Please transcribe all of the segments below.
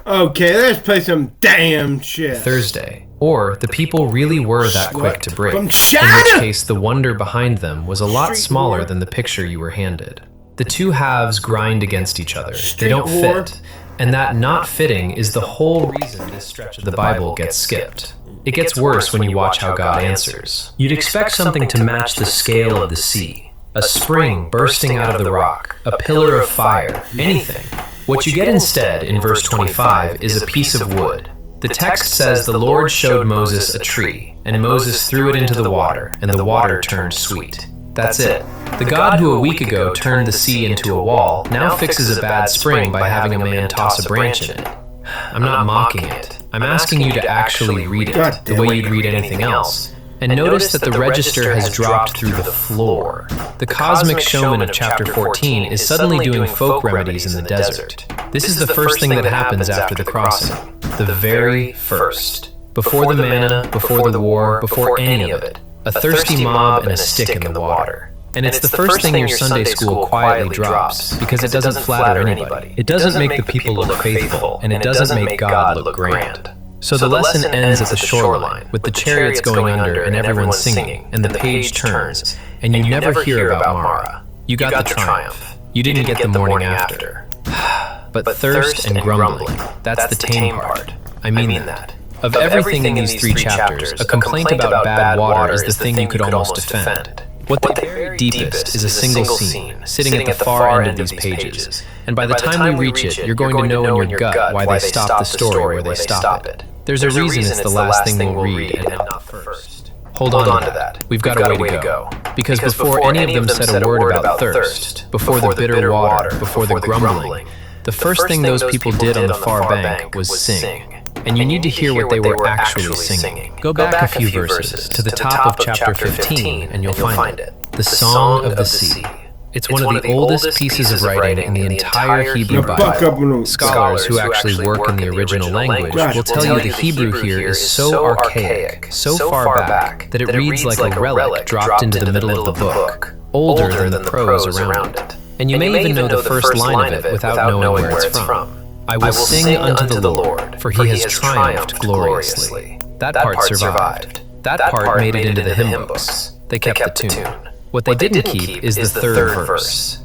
Okay, let's play some damn shit. Thursday. Or the people really were that quick to break, in which case the wonder behind them was a lot smaller than the picture you were handed. The two halves grind against each other. They don't fit. And that not fitting is the whole reason this stretch of the Bible gets skipped. It gets worse when you watch how God answers. You'd expect something to match the scale of the sea. A spring bursting out of the rock, a pillar of fire, anything. What you get instead in verse 25 is a piece of wood. The text says the Lord showed Moses a tree, and Moses threw it into the water, and the water turned sweet. That's it. The God who a week ago turned the sea into a wall now fixes a bad spring by having a man toss a branch in it. I'm not mocking it. I'm asking you to actually read it, the way you'd read anything else. And notice that the register has dropped through the floor. The cosmic showman of chapter 14 is suddenly doing folk remedies in the desert. This is the first thing that happens after the crossing. The very first. Before the manna, before the war, before any of it. A thirsty mob and a stick in the water. And it's the first thing your Sunday school quietly drops, because it doesn't flatter anybody. It doesn't make the people look faithful, and it doesn't make God look grand. So the lesson ends at the shoreline, with the chariots going under and everyone singing, and the page turns, and you never hear about Mara. You got the triumph. You didn't get the morning after. But thirst and grumbling, that's the tame part. I mean that. Of everything in these three chapters, a complaint about bad water is the thing you could almost defend. What they bury deepest is a single scene, sitting at the far end of these pages. And by the time we reach it, you're going to know in your gut why they stop the story where they stop it. There's a reason it's the last thing we'll read and not first. Hold on to that. We've got a way to go. Because before any of them said a word about thirst, before the bitter water, before the grumbling, the first thing those people did on the far bank was sing. And you need to hear what they were actually singing. Go back a few verses to the top of chapter 15 and you'll find it. The Song of the Sea. It's one of the oldest pieces of writing in the entire Hebrew Bible. Scholars who actually work in the original language will tell you the Hebrew here is so archaic, so far back, that it reads like a relic dropped into the middle of the book, older than the prose around it. And you may even know the first line of it without knowing where it's from. I will sing unto the Lord, for he has triumphed gloriously. That part survived. That part made it into the hymn books. They kept the tune. What they didn't keep is the third verse.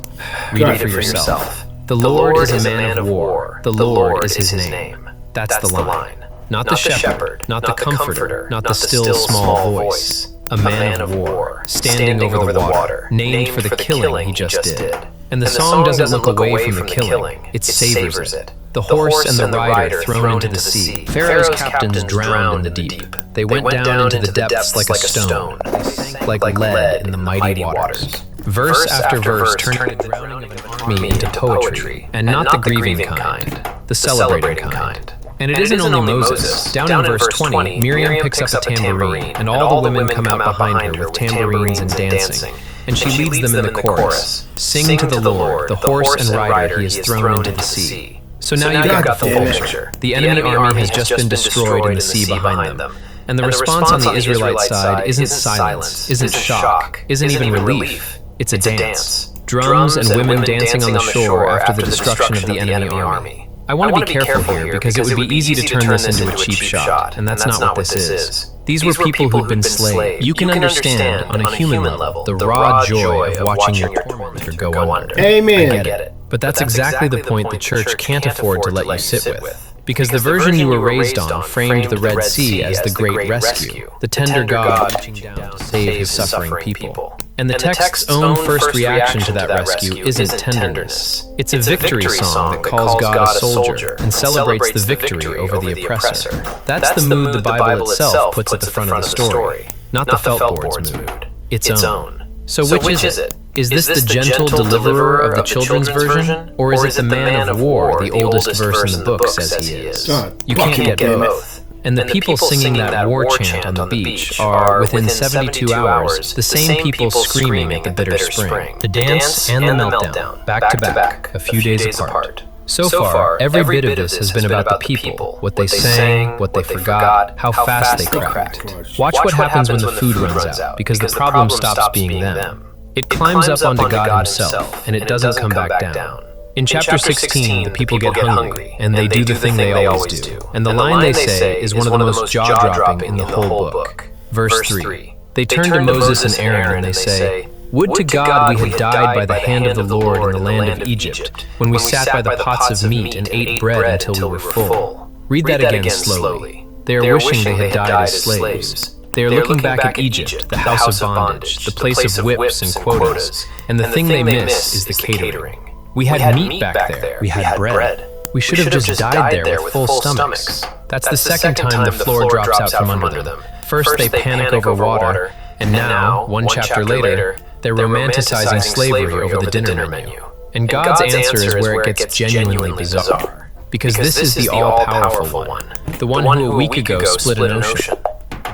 Read it for yourself. The Lord is a man of war. The Lord is his name. That's the line. Not the shepherd, not the comforter, not the still small voice. A man of war, standing over the water, named for the killing he just did. And the song doesn't look away from the killing, it savors it. The horse and the rider thrown into the sea. Pharaoh's captains drowned in the deep. They went down into the depths like a stone. They sank like lead in the mighty waters. Verse after verse turning the drowning of an army into poetry, and not the grieving kind, the celebrating kind. And it isn't only Moses. Down in verse 20, Miriam picks up a tambourine, and all the women come out behind her with tambourines and dancing. And she leads them in the chorus. Sing to the Lord, the horse and rider he has thrown into the sea. So now you've got the full picture. The enemy army has just been destroyed in the sea behind them. And the response on the Israelite side isn't silence, isn't shock, isn't even relief. It's a dance. Drums and women dancing on the shore after the destruction of the enemy army. I want to be careful here because it would be easy to turn this into a cheap shot, and that's not what this is. These were people who'd been slaves. You can understand, on a human level, the raw joy of watching your tormentor go under. Amen. I get it. But that's exactly the point the church can't afford to let you sit with. Because the version you were raised on framed the Red Sea as the great rescue, the tender God reaching down to save his suffering people. And the text's own first reaction to that rescue isn't tenderness. It's a victory song that calls God a soldier and celebrates the victory over the oppressor. That's the mood the Bible itself puts at the front of the story, not the felt board's mood, its own. So which is it? Is this the gentle deliverer of the children's version? Or is it the man of war, the oldest verse in the book says he is? You can't get both. And the people singing that war chant on the beach are, within 72 hours, the same people screaming at the bitter spring. The dance and the meltdown, back to back, a few days apart. So far, every bit of this has been about the people, what they sang, what they forgot, how fast they cracked. Watch what happens when the food runs out, because the problem stops being them. It climbs up onto God himself, and it doesn't come back down. In chapter 16, the people get hungry, and they do the thing they always do. And the line they say is one of the most jaw-dropping in the whole book. Verse 3. They turn to Moses and Aaron and they say, "Would to God we had died by the hand of the Lord in the land of Egypt, when we sat by the pots of meat and ate bread until we were full." Read that again slowly. They are wishing they had died as slaves. They are looking back at Egypt, the house of bondage, the place of whips and quotas, and the thing they miss is the catering. We had meat back there. We had bread. We should have just died there with full stomachs. That's the second time the floor drops out from under them. First they panic over water, and now, one chapter later, they're romanticizing slavery over the dinner menu. And God's answer is where it gets genuinely bizarre. Because this is the all-powerful one. The one who a week ago split an ocean.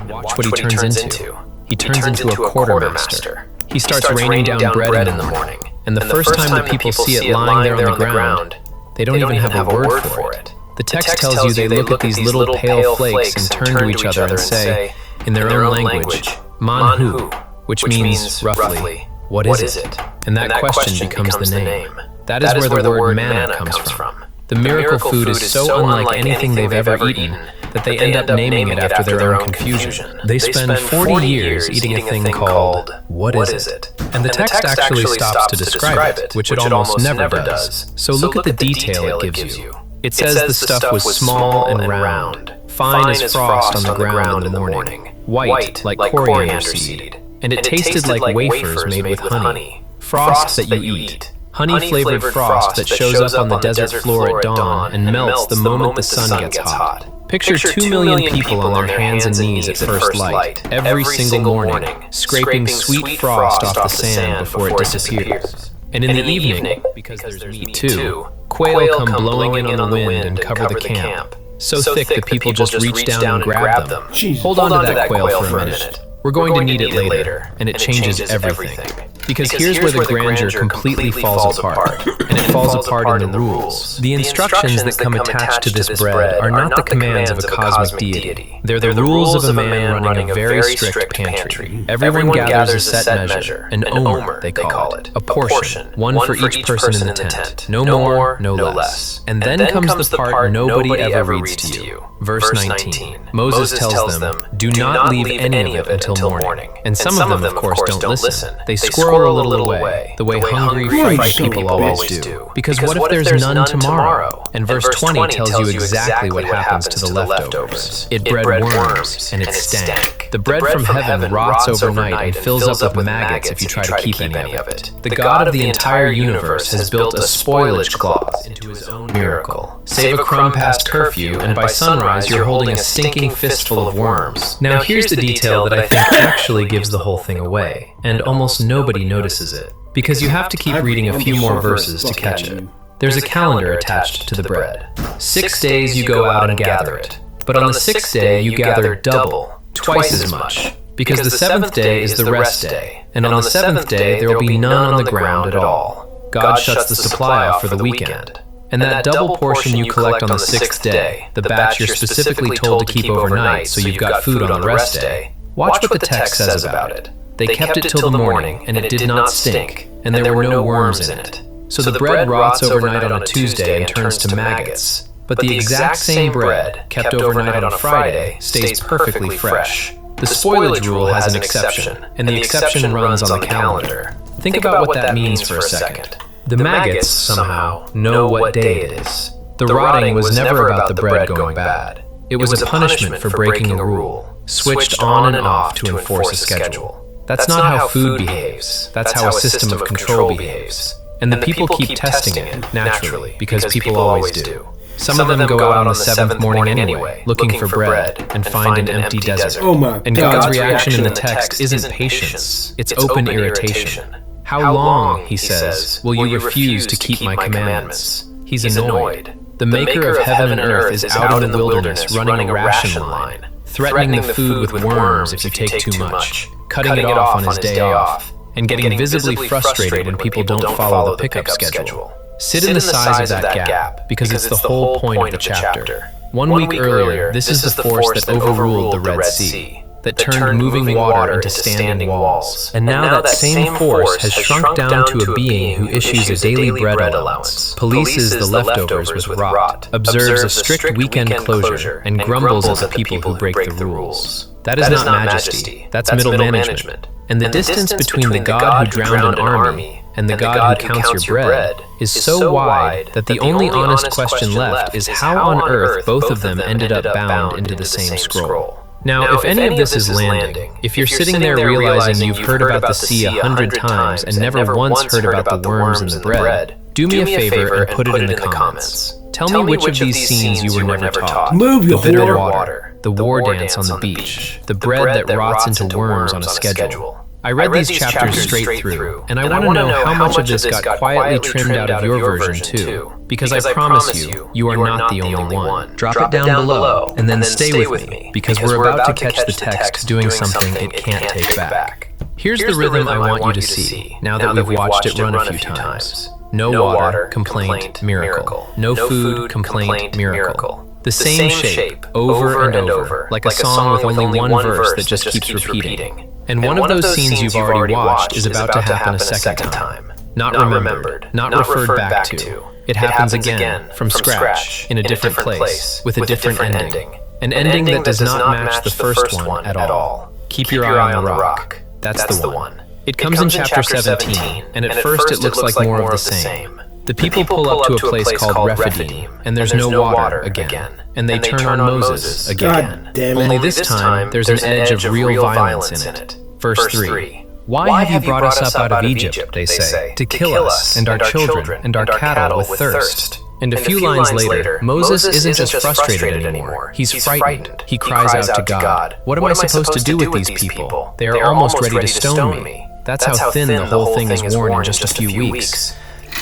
Watch what he turns into. He turns into a quartermaster. He starts raining down bread in the morning. And the first time the people see it lying there on the ground, they don't even have a word for it. The text tells you they look at these little pale flakes and turn to each other and say, in their own language, "Manhu," which means, roughly, "What is it?" And that question becomes the name. That is where the word manna comes from. The miracle food is so unlike anything they've ever eaten that they end up naming it after their own confusion. They spend 40 years eating a thing called, "What is it?" And the text actually stops to describe it, which it almost never does. So look at the detail it gives you. It says the stuff was small and round, fine as frost on the ground in the morning, white like coriander seed, and it tasted like wafers made with honey, frost that you eat. Honey-flavored frost that shows up on the desert floor at dawn and melts the moment the sun gets hot. Picture 2 million people on their hands and knees at first light, every single morning, scraping sweet frost off the sand before it disappears. And in the evening, because there's meat too, quail come blowing in on the wind and cover the camp. So thick that people just reach down and grab them. Hold on to that quail for a minute. We're going to need it later, and it changes everything. Because here's where the grandeur completely falls apart, and it falls apart in the rules. The instructions that come attached to this bread are not the commands of a cosmic deity. They're the rules of a man running a very strict pantry. Everyone gathers a set measure, an omer, they call it, a portion, one for each person in the tent. No more, no less. And then comes the part nobody ever reads to you. Verse 19. Moses tells them, "Do not leave any of it until morning." And some of them, of course, don't listen. They squirrel a little away, the way hungry, frightened people always do. Because what if there's none tomorrow? And verse 20 tells you exactly what happens to the leftovers. It bred worms, and it stank. The bread from heaven rots overnight and fills up with maggots if you try to keep any of it. The God of the entire universe has built a spoilage clause into his own miracle. Save a crumb past curfew, and by sunrise you're holding a stinking fistful of worms. Now here's the detail that I think actually gives the whole thing away, and almost nobody notices it, because you have to keep reading a few more verses to catch it. There's a calendar attached to the bread. 6 days you go out and gather it, but on the 6th day you gather double, twice as much, because the 7th day is the rest day, and on the 7th day there will be none on the ground at all. God shuts the supply off for the weekend. And that double portion you collect on the 6th day, the batch you're specifically told to keep overnight so you've got food on the rest day, watch what the text says about it. They kept it till the morning, and it did not stink, and there were no worms in it. So the bread rots overnight on a Tuesday and turns to maggots. But the exact same bread, kept overnight on a Friday, stays perfectly fresh. The spoilage rule has an exception, and the exception runs on the calendar. Think about what that means for a second. The maggots, somehow, know what day it is. The rotting was never about the bread going bad. It was a punishment for breaking a rule, switched on and off to enforce a schedule. That's not how food behaves. That's how a system of control behaves. And the people keep testing it, naturally, because people always do. Some of them go out on the 7th morning anyway, looking for bread, and find an empty desert. And God's reaction in the text isn't patience, it's open irritation. How long, he says, will you refuse to keep my commandments? He's annoyed. The maker of heaven and earth is out in the wilderness running a ration line, threatening the food with worms if you take too much, cutting it off on his day off, and getting visibly frustrated when people don't follow the pickup schedule. Sit in the size of that gap, because it's the whole point of the chapter. 1 week earlier, this is the force that overruled the Red Sea. that turned moving water into standing walls. And now that same force has shrunk down to a being who issues a daily bread allowance, polices the leftovers with rot, observes a strict weekend closure, and grumbles at the people who break the rules. That is not majesty, that's middle management. And the distance between the God who drowned an army and the God who counts your bread is so wide that the only honest question left is how on earth both of them ended up bound into the same scroll. Now, if any of this is landing, if you're sitting there realizing you've heard about the sea 100 times and never once heard about the worms in the bread, do me a favor and put it in the comments. Tell me which of these scenes you were never taught. The bitter water, the war dance on the beach, the bread that rots into worms on a schedule. I read these chapters straight through, and I want to know how much of this got quietly trimmed out of your version too, because I promise you, you are not the only one. Drop it down below, and then stay with me, because we're about to catch the text doing something it can't take back. Here's the rhythm I want you to see, now that we've watched it run a few times. No water, complaint, miracle. No food, complaint, miracle. The same shape, over and over, like a song with only one verse that just keeps repeating. And one of those scenes you've already watched is about to happen a second time. Not remembered, not referred back to. It happens again, from scratch, in a different place, with a different ending. An ending that does not match the first one at all. Keep your eye on the rock. That's the one. It comes in chapter 17, and at first it looks like more of the same. The people pull up to a place called Rephidim, and there's no water again, and they turn on Moses again. Only this time, there's an edge of real violence in it. Verse 3. Why have you brought us up out of Egypt, they say, to kill us, and our children, and our cattle with thirst? And a few lines later, Moses isn't just frustrated anymore. He's frightened. He cries out to God, "What am I supposed to do with these people? They are almost ready to stone me." That's how thin the whole thing is worn in just a few weeks.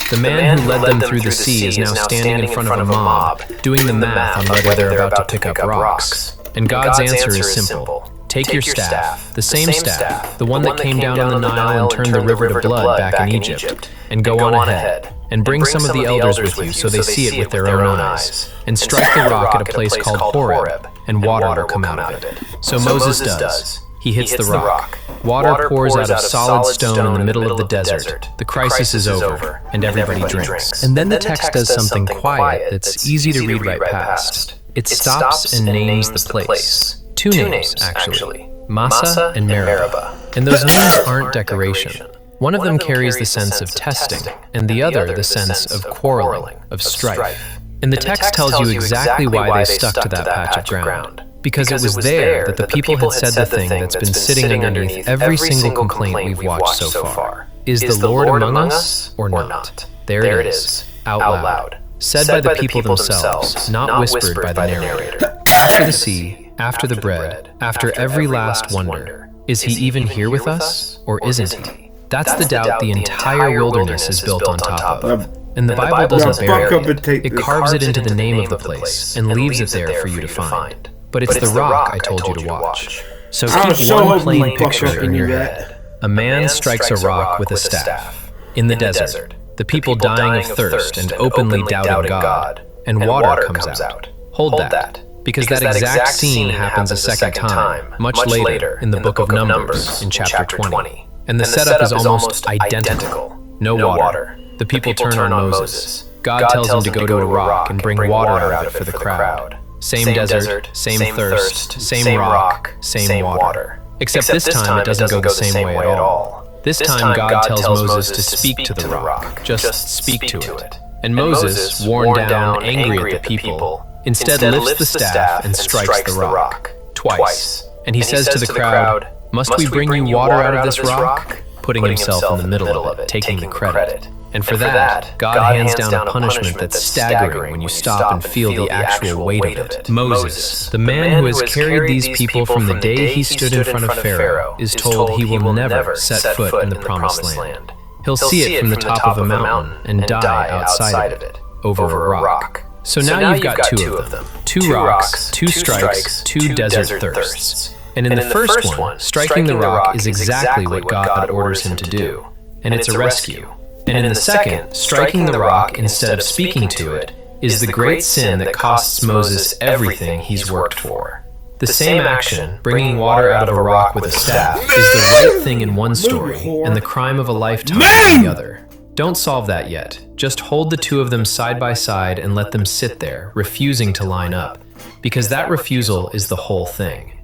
The man who led them through the sea is now standing in front of a mob, doing the math on whether they're about to pick up rocks. And God's answer is simple. Take your staff, the same staff, the one that came down on the Nile and turned the river to blood back in Egypt, and go on ahead, and bring some of the elders with you so they see it with their own eyes, and strike the rock at a place called Horeb, and water will come out of it. So Moses does. He hits the rock. Water pours out of solid stone in the middle of the desert. The crisis is over, and everybody drinks. And then the text does something quiet that's easy to read right past. It stops and names the place. Two names, actually. Massa and Meribah. And those names aren't decoration. One of them carries the sense of testing, and the other the sense of quarreling, of strife. And the text tells you exactly why they stuck to that patch of ground. Because it was there that the people had said the thing that's been sitting underneath every single complaint we've watched so far. Is the Lord among us or not? There it is, out loud. Said by the people themselves, not whispered by the narrator. After the sea, after the bread, after every last wonder, is he even here with us or isn't he? That's the doubt the entire wilderness is built on top of. And the Bible doesn't bury it. It carves it into the name of the place and leaves it there for you to find. But it's the rock I told you to watch. So keep one plain picture in your head. A man strikes a rock with a staff. In the desert, the people dying of thirst and openly doubting God, and water comes out. Hold that, because that exact scene happens a second time, much later in the book of Numbers, in chapter 20. And the setup is almost identical. No water. The people turn on Moses. God tells him to go to a rock and bring water out of it for the crowd. Same desert, same thirst, same rock, same water. Except this time it doesn't go the same way at all. This time God tells Moses to speak to the rock, just speak to it. And Moses, worn down, angry at the people, instead lifts the staff and strikes the rock, twice. And he says to the crowd, "Must we bring you water out of this rock?" Putting himself in the middle of it, taking the credit. And for that, God hands down a punishment that's staggering when you stop and feel the actual weight of it. Moses, the man who has carried these people from the day he stood in front of Pharaoh, is told he will never set foot in the Promised Land. He'll see it from the top of a mountain and die outside of it, over a rock. So now you've got two of them. 2 rocks, 2 strikes, 2 desert thirsts. And in the first one, striking the rock is exactly what God orders him to do. And it's a rescue. And in the second, striking the rock instead of speaking to it is the great sin that costs Moses everything he's worked for. The same action, bringing water out of a rock with a staff, is the right thing in one story and the crime of a lifetime in the other. Don't solve that yet. Just hold the two of them side by side and let them sit there, refusing to line up, because that refusal is the whole thing.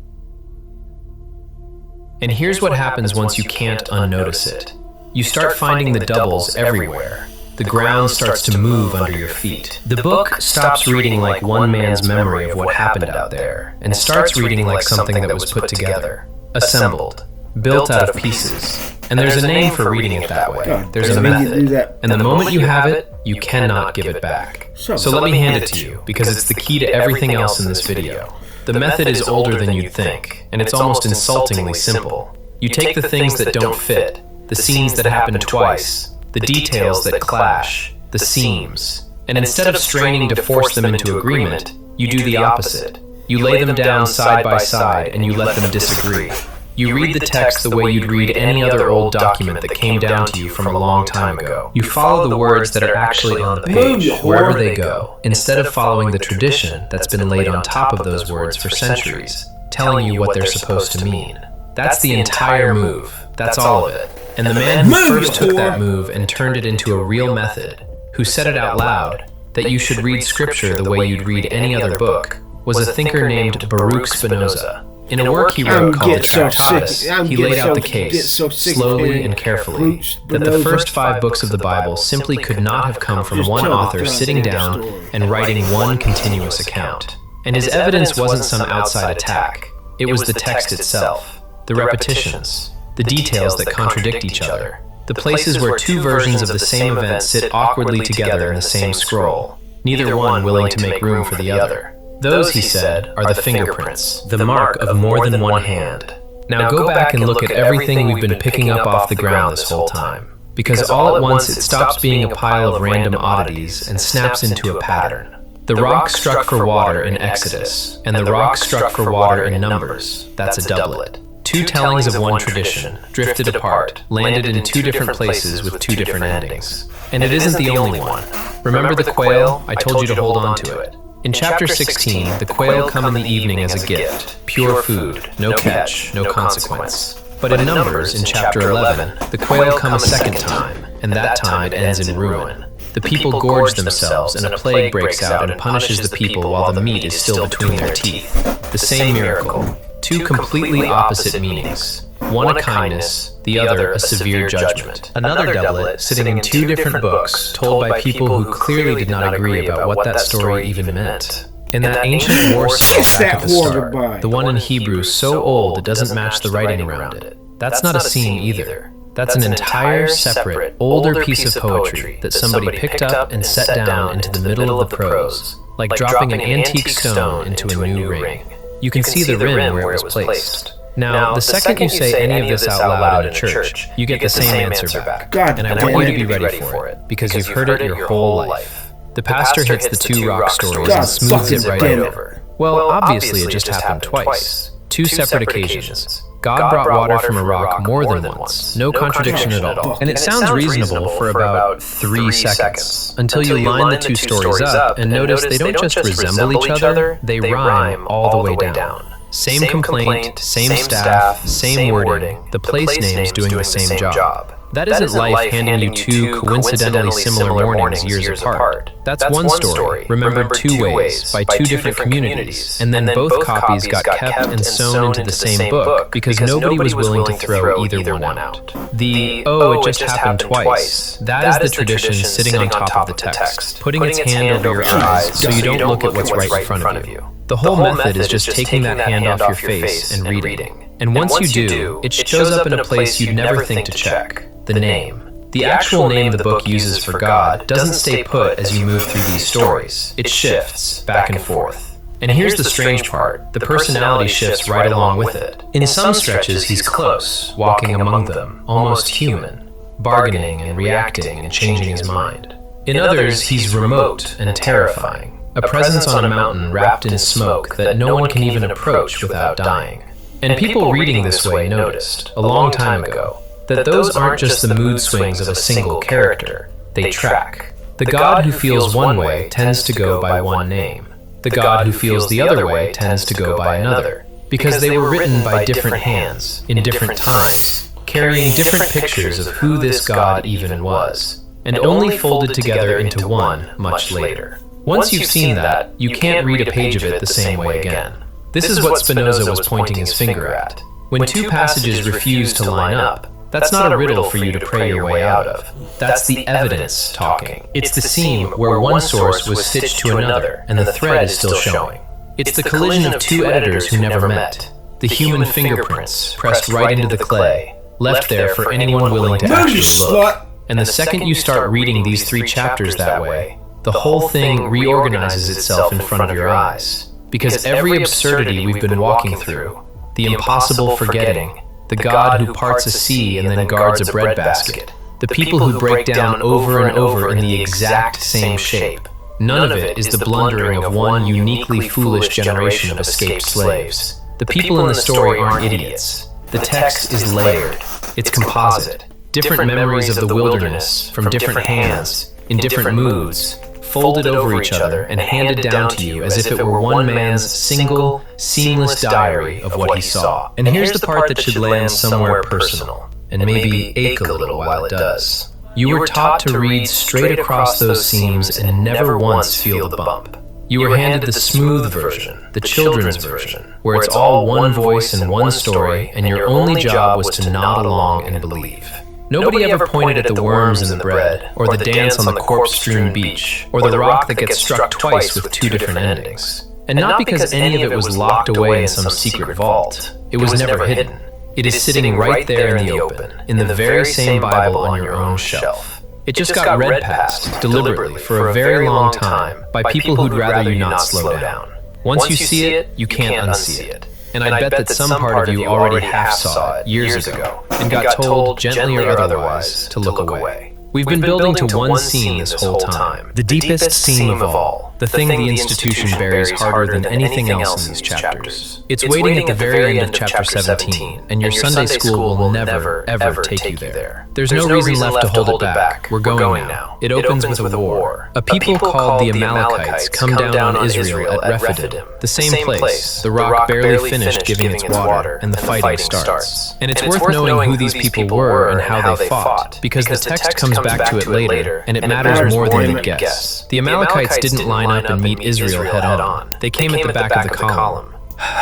And here's what happens once you can't unnotice it. You start finding the doubles everywhere. The ground starts to move under your feet. The book stops reading like one man's memory of what happened out there and starts reading like something that was put together, assembled, built out of pieces. And there's a name for reading it that way. There's a method. And the moment you have it, you cannot give it back. So let me hand it to you, because it's the key to everything else in this video. The method is older than you'd think, and it's almost insultingly simple. You take the things that don't fit, the scenes that happen twice, the details that clash, the seams, and instead of straining to force them into agreement, you do the opposite. You lay them down side by side and you let them disagree. You read the text the way you'd read any other old document that came down to you from a long time ago. You follow the words that are actually on the page, wherever they go, instead of following the tradition that's been laid on top of those words for centuries, telling you what they're supposed to mean. That's the entire move. That's all of it. And the man who first took that move and turned it into a real method, who said it out loud, that you should read scripture the way you'd read any other book, was a thinker named Baruch Spinoza. In a work he wrote called the Tractatus, he laid out the case, slowly and carefully, that the first 5 books of the Bible simply could not have come from one author sitting down and writing one continuous account. And his evidence wasn't some outside attack, it was the text itself, the repetitions, the details that contradict each other, the places where 2 versions of the same event sit awkwardly together in the same scroll, neither one willing to make room for the other. Those, he said, are the fingerprints, the mark of more than one hand. Now go back and look at everything we've been picking up off the ground this whole time, because all at once it stops being a pile of random oddities and snaps into a pattern. The rock struck for water in Exodus, and the rock struck for water in Numbers. That's a doublet. 2 tellings of one tradition, drifted apart, landed in 2 different places with 2 different endings. And it isn't the only one. Remember the quail? I told you to hold on to it. In chapter 16, the quail come in the evening as a gift, pure food, no catch, no consequence. But in Numbers, in chapter 11, the quail come a second time, and that time it ends in ruin. The people gorge themselves, and a plague breaks out and punishes the people while the meat is still between their teeth. The same miracle. 2 completely opposite meanings. One a kindness, the other a severe judgment. Another doublet sitting in 2 different books told by people who clearly did not agree about what that story even meant. In that ancient war song back at the start, the one in Hebrew so old it doesn't match the writing around it. That's not a scene either. That's an entire, separate, older piece of poetry that somebody picked up and set down into the middle of the prose, like dropping an antique stone into a new ring. You can see the rim where it was placed. Now, the second you say any of this out loud in a church, you get the same answer back. And I want you to be ready for it, because you've heard it your whole life. The pastor hits the 2 rock stories and smooths it right over. Well, obviously it just happened twice. 2 separate occasions. God brought water from a rock more than once. No contradiction at all. And it sounds reasonable for about 3 seconds, until you line the 2 stories up and notice they don't just resemble each other, they rhyme all the way down. Same complaint, same staff, same wording, the place names doing the same job. That isn't life handing you 2 coincidentally similar mornings years apart. That's one story, remembered 2 ways, by 2 different communities, and then both copies got kept and sewn into the same book because nobody was willing to throw either one out. The, oh, it just happened twice, that is the tradition sitting on top of the text, putting its hand over your eyes so you don't look at what's right in front of you. The whole method is just taking that hand off your face and reading. And once you do, it shows up in a place you'd never think to check. The name. The actual name the book uses for God doesn't stay put as you move through these stories. It shifts back and forth. And here's the strange part. The personality shifts right along with it. In some stretches, he's close, walking among them, almost human, bargaining and reacting and changing his mind. In others, he's remote and terrifying, a presence on a mountain wrapped in smoke that no one can even approach without dying. And people reading this way noticed, a long time ago, that those aren't just the mood swings of a single character, they track. The God who feels one way tends to go by one name. The God who feels the other way tends to go by another, because they were written by different hands, in different times, carrying different pictures of who this God even was, and only folded together into one much later. Once you've seen that, you can't read a page of it the same way again. This is what Spinoza was pointing his finger at. When two passages refuse to line up, that's not a riddle for you to pray your way out of. That's the evidence talking. It's the seam where one source was stitched to another, and the thread is still showing. It's the collision of two editors who never met. The human fingerprints pressed right into the clay, left there for anyone willing to actually look. And the second you start reading these 3 chapters that way, the whole thing reorganizes itself in front of your eyes. Because every absurdity we've been walking through, the impossible forgetting, the God who parts a sea and then guards a breadbasket, the people who break down over and over in the exact same shape, none of it is the blundering of one uniquely foolish generation of escaped slaves. The people in the story aren't idiots. The text is layered. It's composite. Different memories of the wilderness, from different hands, in different moods, folded over each other and handed down to you as if it were one man's single, seamless diary of what he saw. And here's the part that should land somewhere personal, and maybe ache a little while it does. You were taught to read straight across those seams and never once feel the bump. You were handed the smooth version, the children's version, where it's all one voice and one story, and your only job was to nod along and believe. Nobody ever pointed at the worms in the bread, or the dance on the corpse-strewn beach, or the rock that gets struck twice with 2 different endings. And not because any of it was locked away in some secret vault. It was never hidden. It is sitting right there in the open, in the very same Bible on your own shelf. It just got read past, deliberately, for a very long time, by people who'd rather you not slow down. Once you see it, you can't unsee it. And I bet that some part of you already half saw it years ago, and got told, gently or otherwise, to look away. We've been building to one scene this whole time, the deepest seam of all, the thing the institution buries harder than anything else in these chapters. It's waiting at the very end of chapter 17, and your Sunday school will never, ever take you there. There's no reason left to hold it back. We're going now. It opens with a war. A people called the Amalekites come down on Israel at Rephidim, the same place, the rock barely finished giving its water, and the fighting starts. And it's worth knowing who these people were and how they fought, because the text comes back to it later, and it matters more than you'd guess. The Amalekites didn't line up and meet Israel head-on. They came at the back of the column.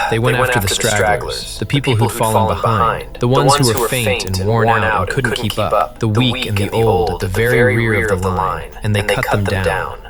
They went after the stragglers, the people who'd fallen behind, the ones who were faint and worn out and couldn't keep up, the weak and the old at the very rear of the line, and they cut them down.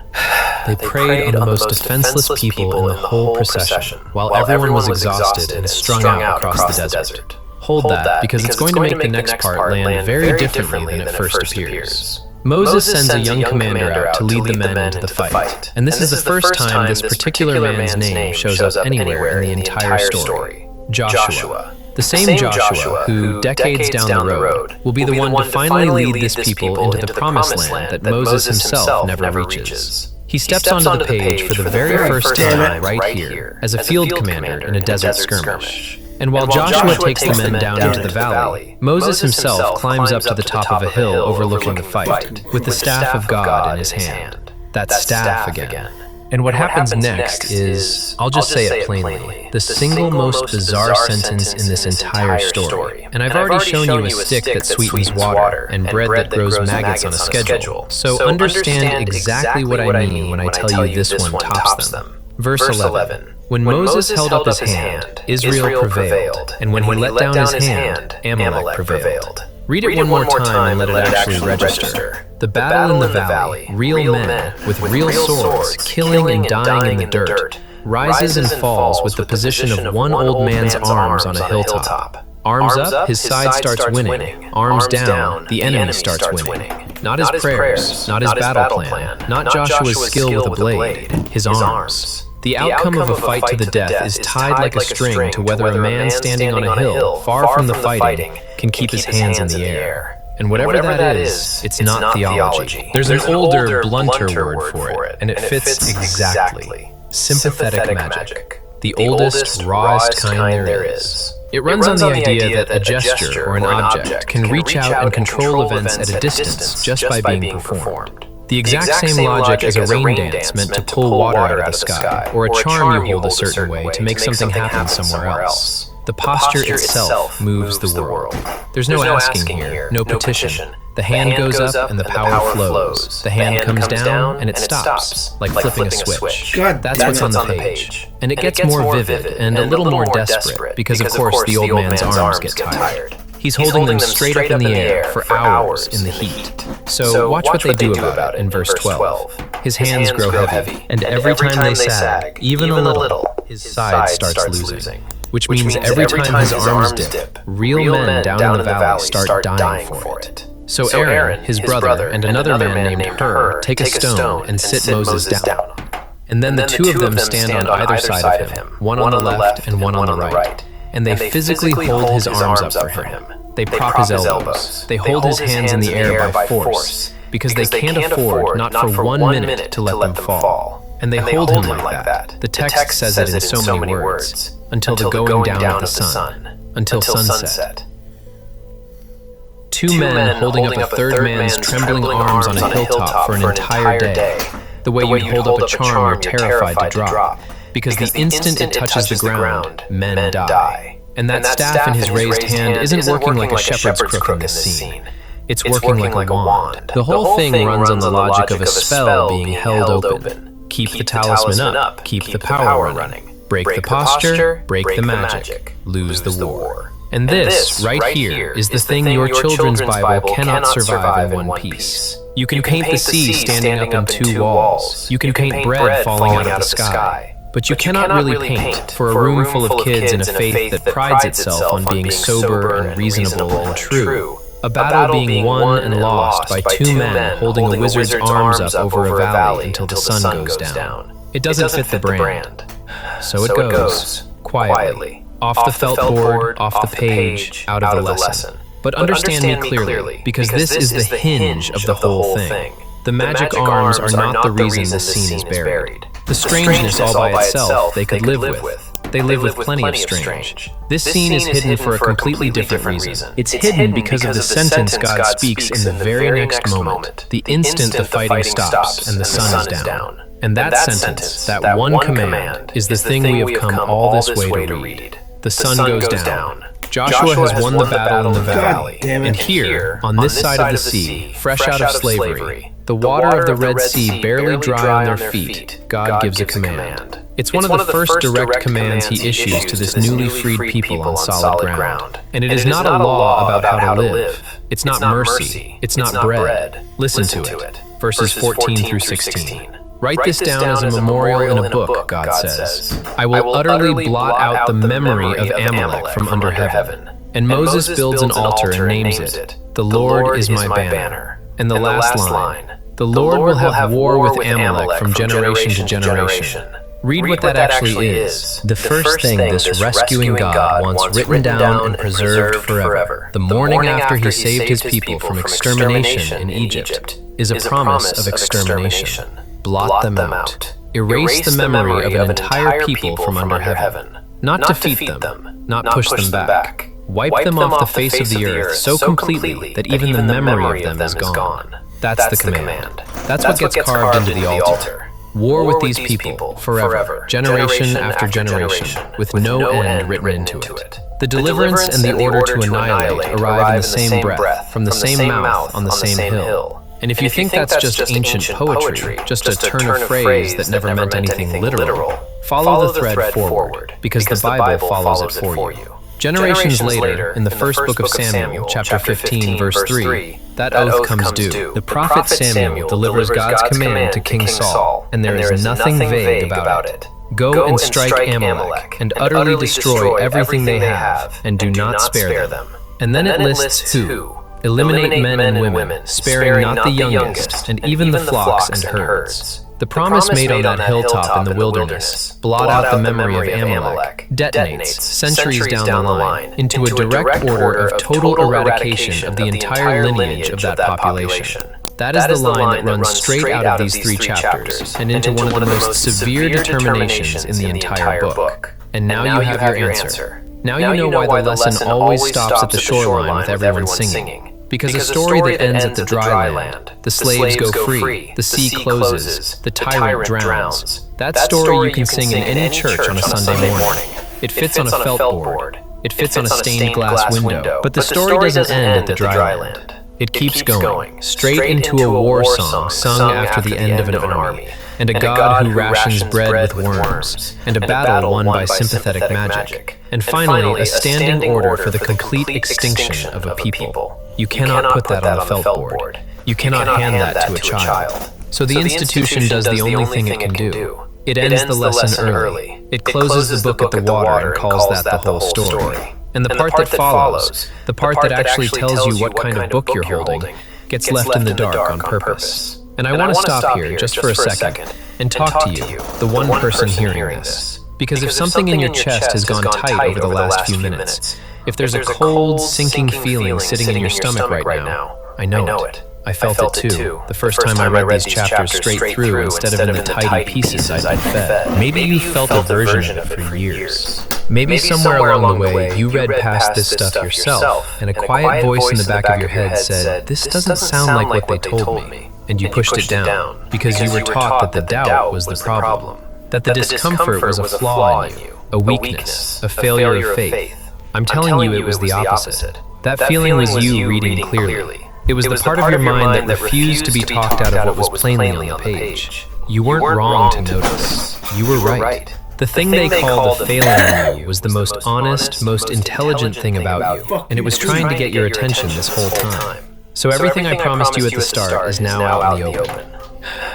They preyed on the most defenseless people in the whole procession, while everyone was exhausted and strung out across the desert. Hold that, because it's going to make the next part land very differently than it first appears. Moses sends a young commander out to lead the men into the fight, and this is the first time this particular man's name shows up anywhere in the entire story. Joshua. The same Joshua who, decades down the road, will be the one to finally lead this people into the promised land that Moses himself never reaches. He steps onto the page for the very first time right here, as a field commander in a desert skirmish. And while Joshua takes the men down into the valley, Moses himself climbs up to the top of a hill overlooking the fight, with the staff of God in his hand. That staff again. And what happens next is, I'll just say it plainly, the single most bizarre sentence in this entire story. And I've already shown you a stick that sweetens water, and bread that grows maggots on a schedule, so understand exactly what I mean when I tell you this one tops them. Verse 11. When Moses held up his hand, Israel prevailed, and when he let down his hand, Amalek prevailed. Read it one more time and let it actually register. The battle in the valley, real men with real swords, killing and dying in the dirt, rises and falls with the position of one old man's arms on a hilltop. Arms up, his side starts winning. Arms down, the enemy starts winning. Not his prayers, not his battle plan, not Joshua's skill with a blade, his arms. The outcome of a fight to the death is tied like a string to whether a man standing on a hill, far from the fighting, can keep his hands in the air. And whatever that is, it's not theology. There's an older, blunter word for it, and it fits exactly. Sympathetic magic. The oldest, rawest kind there is. It runs on the idea that a gesture or an object can reach out and control events at a distance just by being performed. The exact same logic as a rain dance meant to pull water out of the sky, or a charm you hold a certain way to make something happen somewhere else. The posture itself moves the world. There's no asking here, no petition. The hand goes up and the power flows. The hand comes down and it stops, like flipping a switch. That's what's on the page. And it gets more vivid and a little more desperate because, of course, the old man's arms get tired. He's holding them straight up in the air for hours in the heat. So watch what they do about it in verse 12. His hands grow heavy, and every time they sag, even a little, his side starts losing. Which means every time his arms dip, real men down in the valley start dying for it. So Aaron, his brother, and another man named Hur take a stone and sit Moses down. And then the two of them stand on either side of him, one on the left and one on the right. And they physically hold his arms up for him. They prop his elbows. They hold his hands in the air by force, because they can't afford, not for 1 minute, to let them fall. And they hold him like that. The text says it in so many words. Until the going down of the sun. Until sunset. Two men holding up a third man's trembling arms on a hilltop for an entire day. The way you'd hold up a charm you're terrified to drop. Because the instant it touches the ground, men die. And that staff in his raised hand isn't working like a shepherd's crook in this scene. It's working like a wand. The whole thing runs on the logic of a spell being held open. Keep the talisman up, keep the power running. Break the posture, break the magic, lose the war. And this, right here, is the thing your children's Bible cannot survive in one piece. You can paint the sea standing up in two walls. You can paint bread falling out of the sky. But you cannot really paint for a room full of kids in a faith that prides itself on being sober and reasonable and true. A battle being won and lost by two men holding a wizard's arms up over a valley until the sun goes down. It doesn't fit the brand. So it goes, quietly, off the felt board, off the page, out of the lesson. But understand me clearly, because this is the hinge of the whole thing. The magic arms are not the reason this scene is buried. The strangeness all by itself they could live with. They live with plenty of strange. This scene is hidden for a completely different reason. It's hidden because of the sentence God speaks in the very next moment, the instant the fighting stops and the sun is down. And that sentence, that one command, is the thing we have come all this way to read. The sun goes down. Joshua has won the battle in the valley, and here, on this side of the sea, fresh out of slavery, the water of the Red Sea barely dry on their feet, God gives a command. It's one of the first direct commands he issues to this newly freed people on solid ground. And it is not a law about how to live. It's not mercy. It's not bread. Listen to it. Verses 14 through 16. Write this down as a memorial in a book, God says. I will utterly blot out the memory of Amalek from under heaven. And Moses builds an altar and names it, The Lord is my banner. And the last line, The Lord will have war with Amalek from generation to generation. Read what that actually is. The first thing this rescuing God wants written down and preserved forever, the morning after he saved his people from extermination in Egypt, is a promise of extermination. Blot them out. Erase the memory of an entire people from under heaven. Not defeat them, not push them back. Wipe them off the face of the earth so completely that even the memory of them is gone. That's the command. That's what gets carved into the altar. War with these people, forever, generation after generation, with no end written into it. The deliverance and the order to annihilate arrive in the same breath, from the same mouth, on the same hill. And if you think that's just ancient poetry, just a turn of phrase that never meant anything literal, follow the thread forward, because the Bible follows it for you. Generations later, in the first book of Samuel, chapter 15, verse 3, that oath comes due. The prophet Samuel delivers God's command to King Saul, and there is nothing vague about it. Go and strike Amalek, and utterly destroy everything they have, and do not spare them. And then it lists who. Eliminate men and women, sparing not the youngest, and even the flocks and herds. The promise made on that hilltop in the wilderness, blot out the memory of Amalek, detonates, centuries down the line, into a direct order of total eradication of the entire lineage of that population. That is the line that runs straight out of these three chapters, and into one of the most severe determinations in the entire book. And now you have your answer. Now you know why the lesson always stops at the shoreline with everyone singing. Because a story that ends at the dry land, the slaves go free, the sea closes, the tyrant drowns, that story you can sing in any church on a Sunday morning. It fits on a felt board. It fits on a stained glass window. But the story doesn't end at the dry land. It keeps going, straight into a war song sung after the end of an army, and a god who rations bread with worms, and a battle won by sympathetic magic, and finally a standing order for the complete extinction of a people. You cannot put that on a felt board. You cannot hand that to a child. So the institution does the only thing it can do. It ends the lesson early. It closes the book at the water and calls that the whole story. And the part that follows, the part that actually tells you what kind of book you're holding, gets left in the dark on purpose. And I want to stop here just for a second and talk to you, the one person hearing this. Because if something in your chest has gone tight over the last few minutes, if there's a cold, sinking feeling sitting in your stomach right now, I know it. I felt it too, the first time I read these chapters straight through instead of in the tidy pieces I'd been fed. Maybe you felt a version of it for years. Maybe somewhere along the way you read past this stuff yourself, and a quiet voice in the back of your head said, "This doesn't sound like what they told me," and you pushed it down, because you were taught that the doubt was the problem, that the discomfort was a flaw in you, a weakness, a failure of faith. I'm telling you it was the opposite. That feeling was you reading clearly. It was the part of your mind that refused to be talked out of what was plainly on the page. You weren't wrong to notice. You were right. The thing they called a failing in you was the most honest, most intelligent thing about you, and it was trying to get your attention this whole time. So everything I promised you at the start is now out in the open.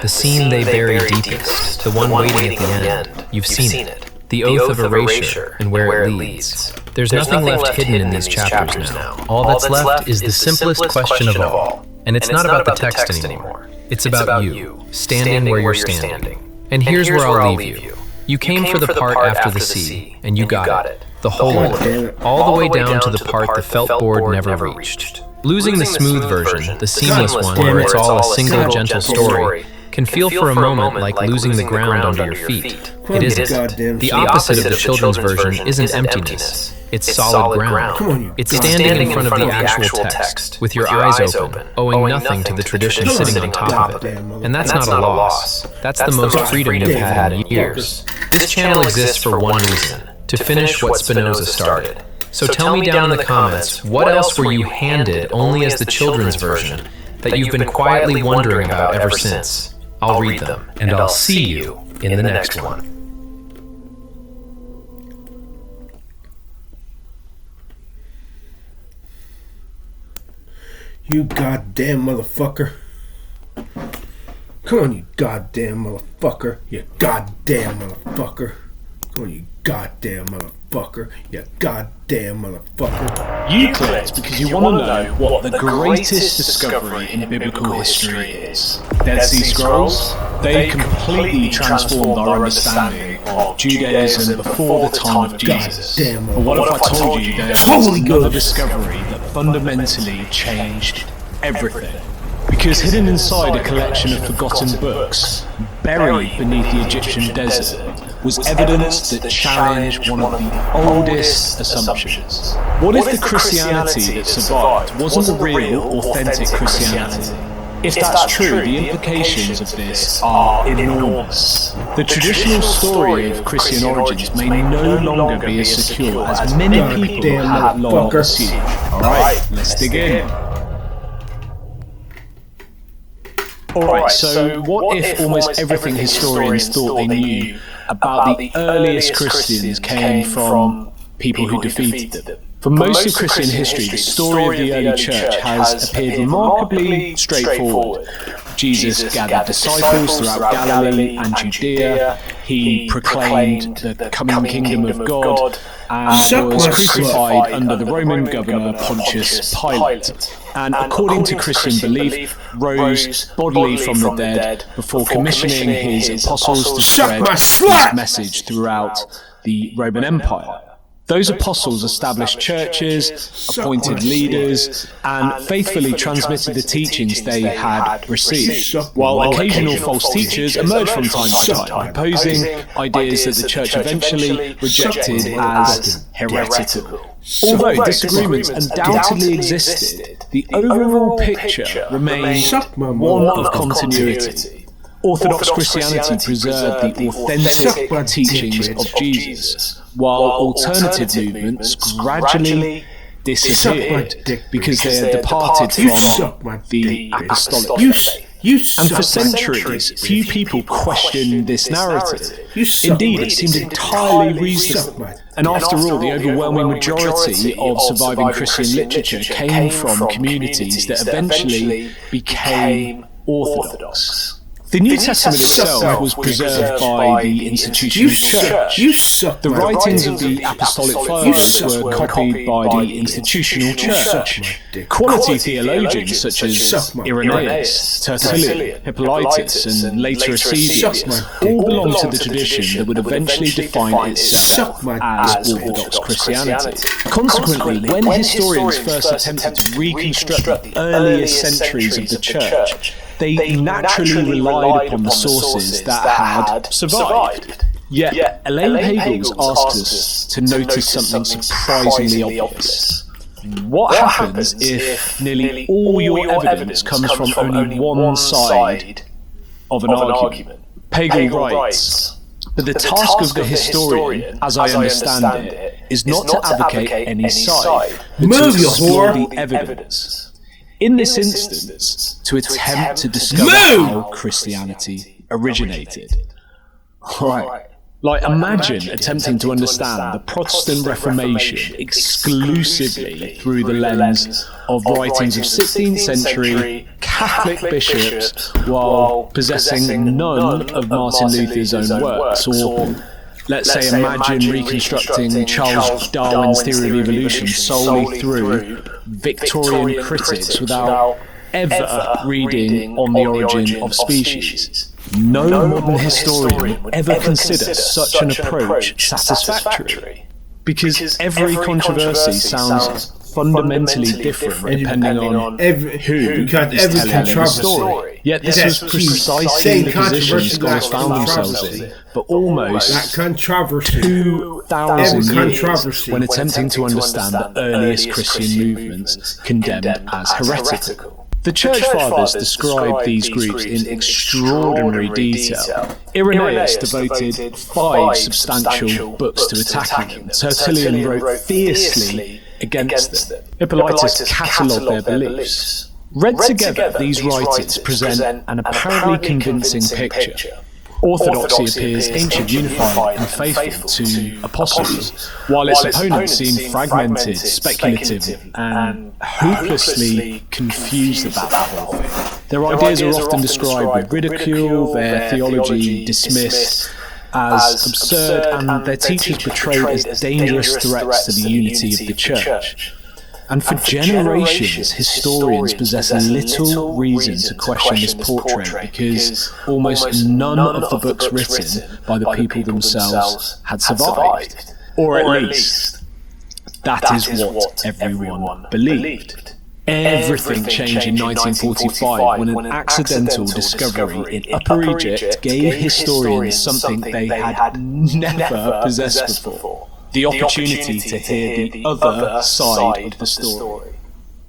The scene they bury deepest, the one waiting at the end, you've seen it. The oath of erasure and where it leads. There's nothing left hidden in these chapters now. All that's left is the simplest question of all. And it's not about the text anymore. It's about you, standing where you're standing. And here's where I'll leave you. You came for the part after the sea, and you got it. The whole way. All the way down to the part the felt board never reached. Losing the smooth version, the seamless one where it's all a single gentle story, can feel for a moment like losing the ground under your feet. It isn't. The opposite of the children's version isn't emptiness. It's solid ground. It's standing in front of the actual text, with your eyes open, owing nothing to the tradition sitting on top of it. And that's not a loss. That's the most freedom you've had in years. This channel exists for one reason, to finish what Spinoza started. So tell me down in the comments, what else were you handed only as the children's version that you've been quietly wondering about ever since? I'll read them, and I'll see you in the next one. You goddamn motherfucker. Come on, you goddamn motherfucker. You goddamn motherfucker. Come on, you goddamn motherfucker. You goddamn motherfucker. You clicked because you want to know what the greatest discovery in biblical history is. Dead Sea Scrolls? They completely transformed our understanding of Judaism before the time of Jesus. But what if I told you there was another discovery that fundamentally changed everything? Because hidden inside a collection of forgotten books, buried beneath the Egyptian desert, was evidence that challenged one of the oldest assumptions. What if the Christianity that survived wasn't the real, authentic Christianity? If that's true, the implications of this are enormous. The traditional story of Christian origins may no longer be as secure as many people have long assumed. Alright, let's dig in. Alright, so what if almost everything historians thought they knew about the earliest Christians came from people who defeated them? For most of Christian history, the story of the early church has appeared remarkably straightforward. Jesus gathered disciples throughout Galilee and Judea. He proclaimed the coming kingdom of God and was crucified under the Roman governor Pontius Pilate. And according to Christian belief, rose bodily from the dead before commissioning his apostles to spread his message throughout the Roman Empire. Those apostles established churches, appointed leaders, and faithfully transmitted the teachings they had received, while occasional false teachers emerged from time to time, proposing ideas that the church eventually rejected as heretical. Although disagreements undoubtedly existed, the overall picture remained one of continuity. Orthodox Christianity preserved the authentic teachings of Jesus, while alternative movements gradually disappeared because they had departed from the apostolic faith. And for centuries, few people questioned this narrative. Indeed, it seemed entirely reasonable. And after all, the overwhelming majority of surviving Christian literature came from communities that eventually became Orthodox. The New Testament itself was preserved by the institutional church. The writings of the apostolic fathers were copied by the institutional church. Quality theologians such as Irenaeus, Tertullian, Hippolytus, and later Eusebius all belonged to the tradition that would eventually define itself as Orthodox Christianity. Consequently, when historians first attempted to reconstruct the earlier centuries of the church, they naturally relied upon the sources that had survived. Yet, Elaine Pagels asks us to notice something surprisingly obvious. What happens if nearly all your evidence comes from only one side of an argument? Pagel writes, "But the task of the historian, as I understand it, is not to advocate any side, but to explore the evidence. In this instance, to attempt to discover how Christianity originated." Right. Like, imagine attempting to understand the Protestant Reformation exclusively through the lens of writings of 16th century Catholic bishops while possessing none of Martin Luther's own works, or let's say imagine reconstructing Charles Darwin's theory of evolution solely through Victorian critics without ever reading on the origin of species. No modern historian will ever consider such an approach satisfactory, because every controversy sounds fundamentally different depending on who is telling the story. Yet this was precisely the position scholars found themselves in for almost 2,000 years when attempting to understand the earliest Christian movements condemned as heretical. The Church Fathers described these groups in extraordinary detail. Irenaeus devoted 5 substantial books to attacking them. Tertullian wrote fiercely against them. Hippolytus catalogued their beliefs. Read together, these writings present an apparently convincing picture. Orthodoxy appears ancient, unified, and faithful to apostles, while its opponents seem fragmented, speculative, and hopelessly confused about the whole thing. Their ideas are often described with ridicule, their theology dismissed as absurd, and their teachers portrayed as dangerous threats to the unity of the Church. And for generations, historians possess little reason to question this portrait, because almost none of the books written by the people themselves had survived. Or at least, that is what everyone believed. Everything changed in 1945 when an accidental discovery in Upper Egypt gave historians something they had never possessed before: the opportunity to hear the other side of the story.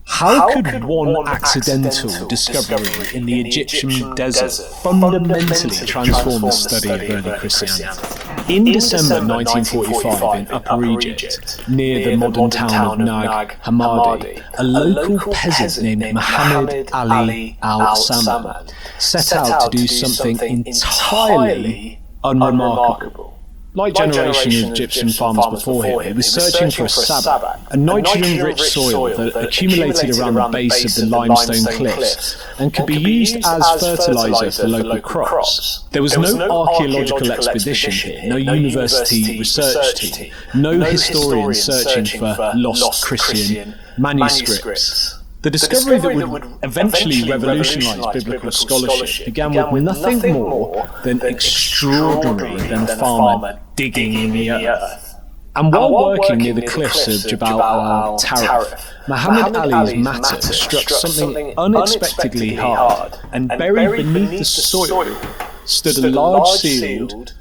How could one accidental discovery in the Egyptian desert fundamentally transform the study of early Christianity? In December 1945 in Upper Egypt, near the modern town of Nag Hammadi, a local peasant named Muhammad Ali al-Samad set out to do something entirely unremarkable. Like generations of Egyptian farmers before him, he was searching for a sabbath, a nitrogen-rich soil that accumulated around the base of the limestone cliffs and could be used as fertilizer for local crops. There was no archaeological expedition here, no university research team, no historian searching for lost Christian manuscripts. The discovery that would eventually revolutionise biblical scholarship began with nothing more than extraordinary than a farmer digging in the earth. And while working near the cliffs of Jabal al-Tarif, Muhammad Ali's matter struck something unexpectedly hard, and buried beneath the soil stood a large sealed,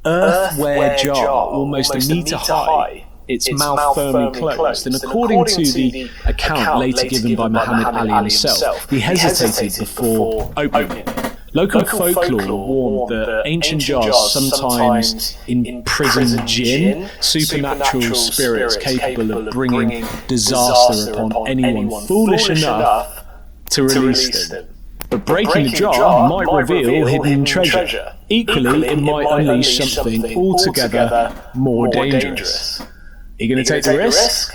earthenware jar almost a metre high, its mouth firmly closed, and according to the account later given by Muhammad Ali himself, he hesitated before opening it. Local folklore warned that ancient jars sometimes imprison jinn, supernatural spirits capable of bringing disaster upon anyone foolish enough to release them. But breaking the jar might reveal hidden treasure. Equally, it might unleash something altogether more dangerous. Are you going to take the risk?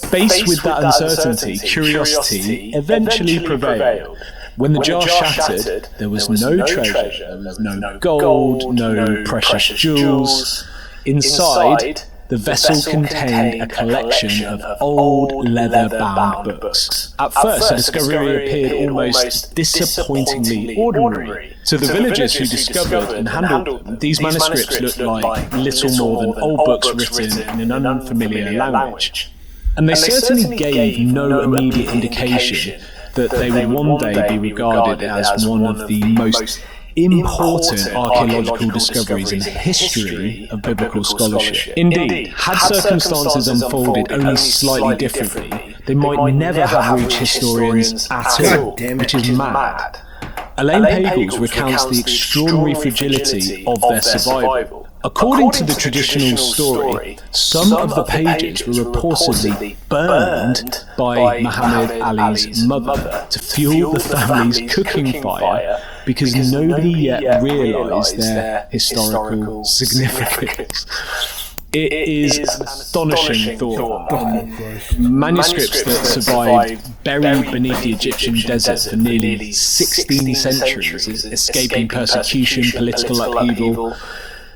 Faced with that uncertainty, curiosity eventually prevailed. When the jar shattered, there was no treasure, there was no gold, no precious jewels. Inside, the vessel contained a collection of old leather-bound books. At first, the discovery appeared almost disappointingly ordinary. To the villagers who discovered and handled them, these manuscripts looked like little more than old books written in an unfamiliar language. And they certainly gave no immediate indication that they would one day be regarded as one of the most important archaeological discoveries in the history of biblical scholarship. Indeed, had circumstances unfolded only slightly differently, they might never have reached historians at all, which is mad. Elaine Pagels recounts the extraordinary fragility of their survival. According to the traditional story, some of the pages were reportedly burned by Muhammad Ali's mother to fuel the family's cooking fire because nobody yet realised their historical significance. It is an astonishing thought. Manuscripts that survived buried beneath the Egyptian desert for nearly 16 centuries, escaping persecution, political upheaval,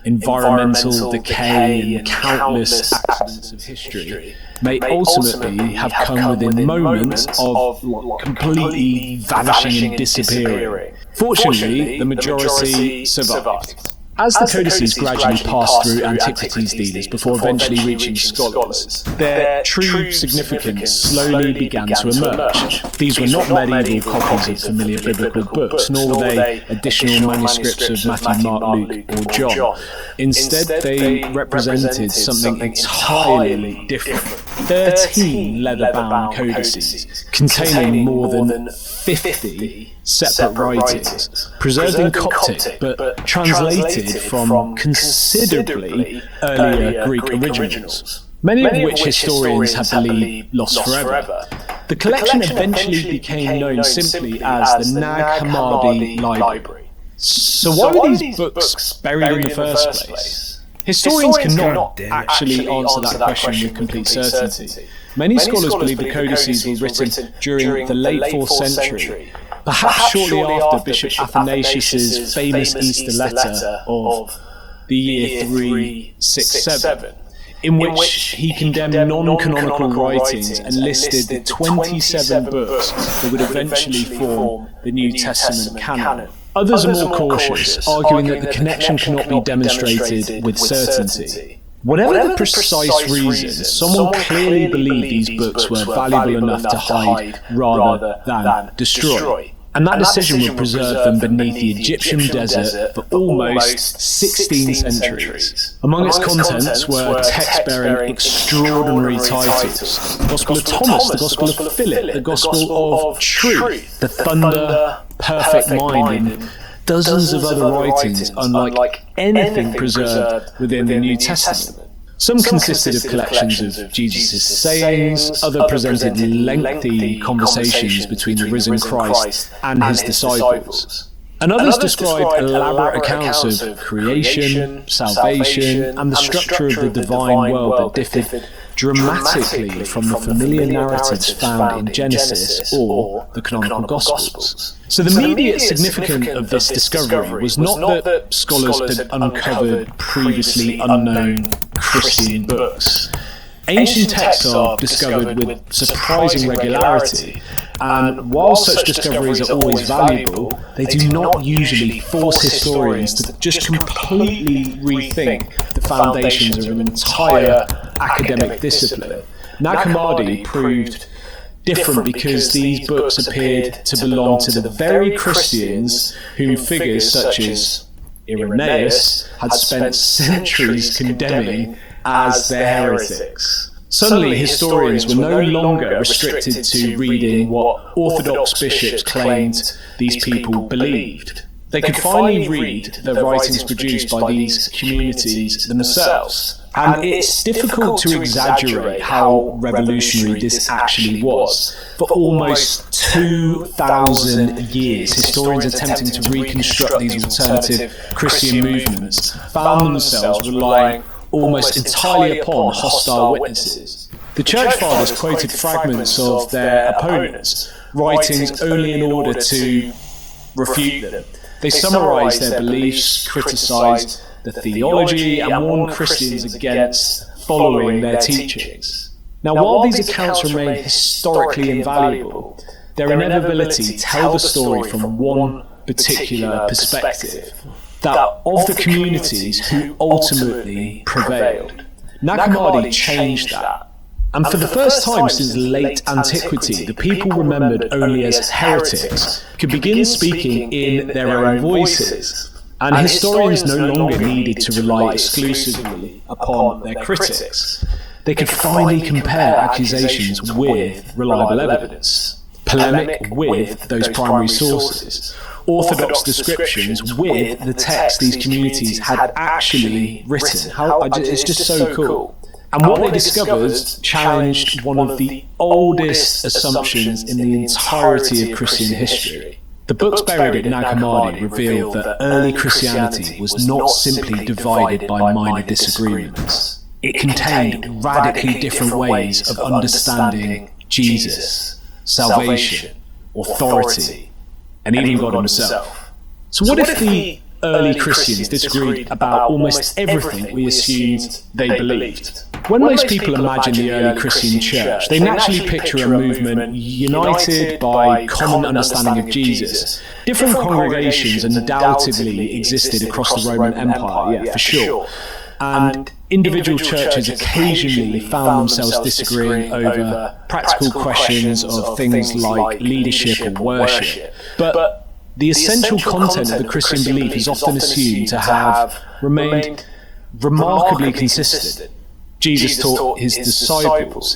environmental decay and countless accidents of history, may ultimately have come within moments of completely vanishing and disappearing. Fortunately, the majority survived. As the codices gradually passed through antiquities dealers before eventually reaching scholars, their true significance slowly began to emerge. These were not medieval copies of familiar biblical books, nor were they additional manuscripts of Matthew, Mark, Luke, or John. Instead, they represented something entirely different. 13 leather-bound codices containing more than 50 separate writings, preserved in Coptic but translated from considerably earlier Greek originals, many of which historians have believed lost forever. The collection eventually became known simply as the Nag Hammadi Library. So why were these books buried in the first place? Historians cannot actually answer that question with complete certainty. Many scholars believe the codices were written during the late 4th century, perhaps shortly after Bishop Athanasius' famous Easter letter of the year 367, in which he condemned non-canonical writings and listed the 27 books that would eventually form the New Testament canon. Others are more cautious, arguing that the connection cannot be demonstrated with certainty. Whatever the precise reason, someone clearly believed these books were valuable enough to hide rather than destroy. And that decision would preserve them beneath the Egyptian desert for almost 16 centuries. Among its contents were texts bearing extraordinary titles: the Gospel of Thomas, the Gospel of Philip, the Gospel of Truth, the Thunder, Perfect Mind, and dozens of other writings unlike anything preserved within the New Testament. Some consisted of collections of Jesus' sayings, others presented lengthy conversations between the risen Christ and his disciples. And others described elaborate accounts of creation, salvation, and the structure of the divine world that differed dramatically from the familiar narratives found in Genesis or the canonical Gospels. So the immediate significance of this discovery was not that scholars had uncovered previously unknown Christian books. Ancient texts are discovered with surprising regularity, and while such discoveries are always valuable, they do not usually force historians to just completely rethink the the foundations of an entire academic discipline. Nag Hammadi proved different because these books appeared to belong to the very Christians whom figures such as Irenaeus had spent centuries condemning as their heretics. Suddenly, historians were no longer restricted to reading what Orthodox bishops claimed these people believed. They could finally read the writings produced by these communities themselves. And it's difficult to exaggerate how revolutionary this actually was. For almost 2,000 years, historians attempting to reconstruct these alternative Christian movements found themselves relying almost entirely upon hostile witnesses. The Church Fathers quoted fragments of their opponents' writings only in order to refute them. They summarised their beliefs, criticised the theology, and warned Christians against following their teachings. Now, while these accounts remain historically invaluable, their inevitability tell the story from one particular perspective, that of the communities who ultimately prevailed. Nag Hammadi changed that. And for the first time since late antiquity, the people remembered only as heretics could begin speaking in their own voices. And historians no longer needed to rely exclusively upon their critics. They could finally compare accusations with reliable evidence, polemic with those primary sources, orthodox descriptions with the text these communities had actually written. It's just so cool. And what they discovered challenged one of the oldest assumptions in the entirety of Christian history. The books buried at Nag Hammadi revealed that early Christianity was not simply divided by minor disagreements. It contained radically different ways of understanding Jesus, salvation, authority, and even God himself. So what if the early Christians disagreed about almost everything we assumed they believed? When most people imagine the early Christian church, they naturally picture a movement united by common understanding of Jesus. Different congregations undoubtedly existed across the Roman Empire, for sure. And individual churches occasionally found themselves disagreeing over practical questions of things like leadership or worship. But the essential content of the Christian belief is often assumed to have remained remarkably consistent. Jesus taught his disciples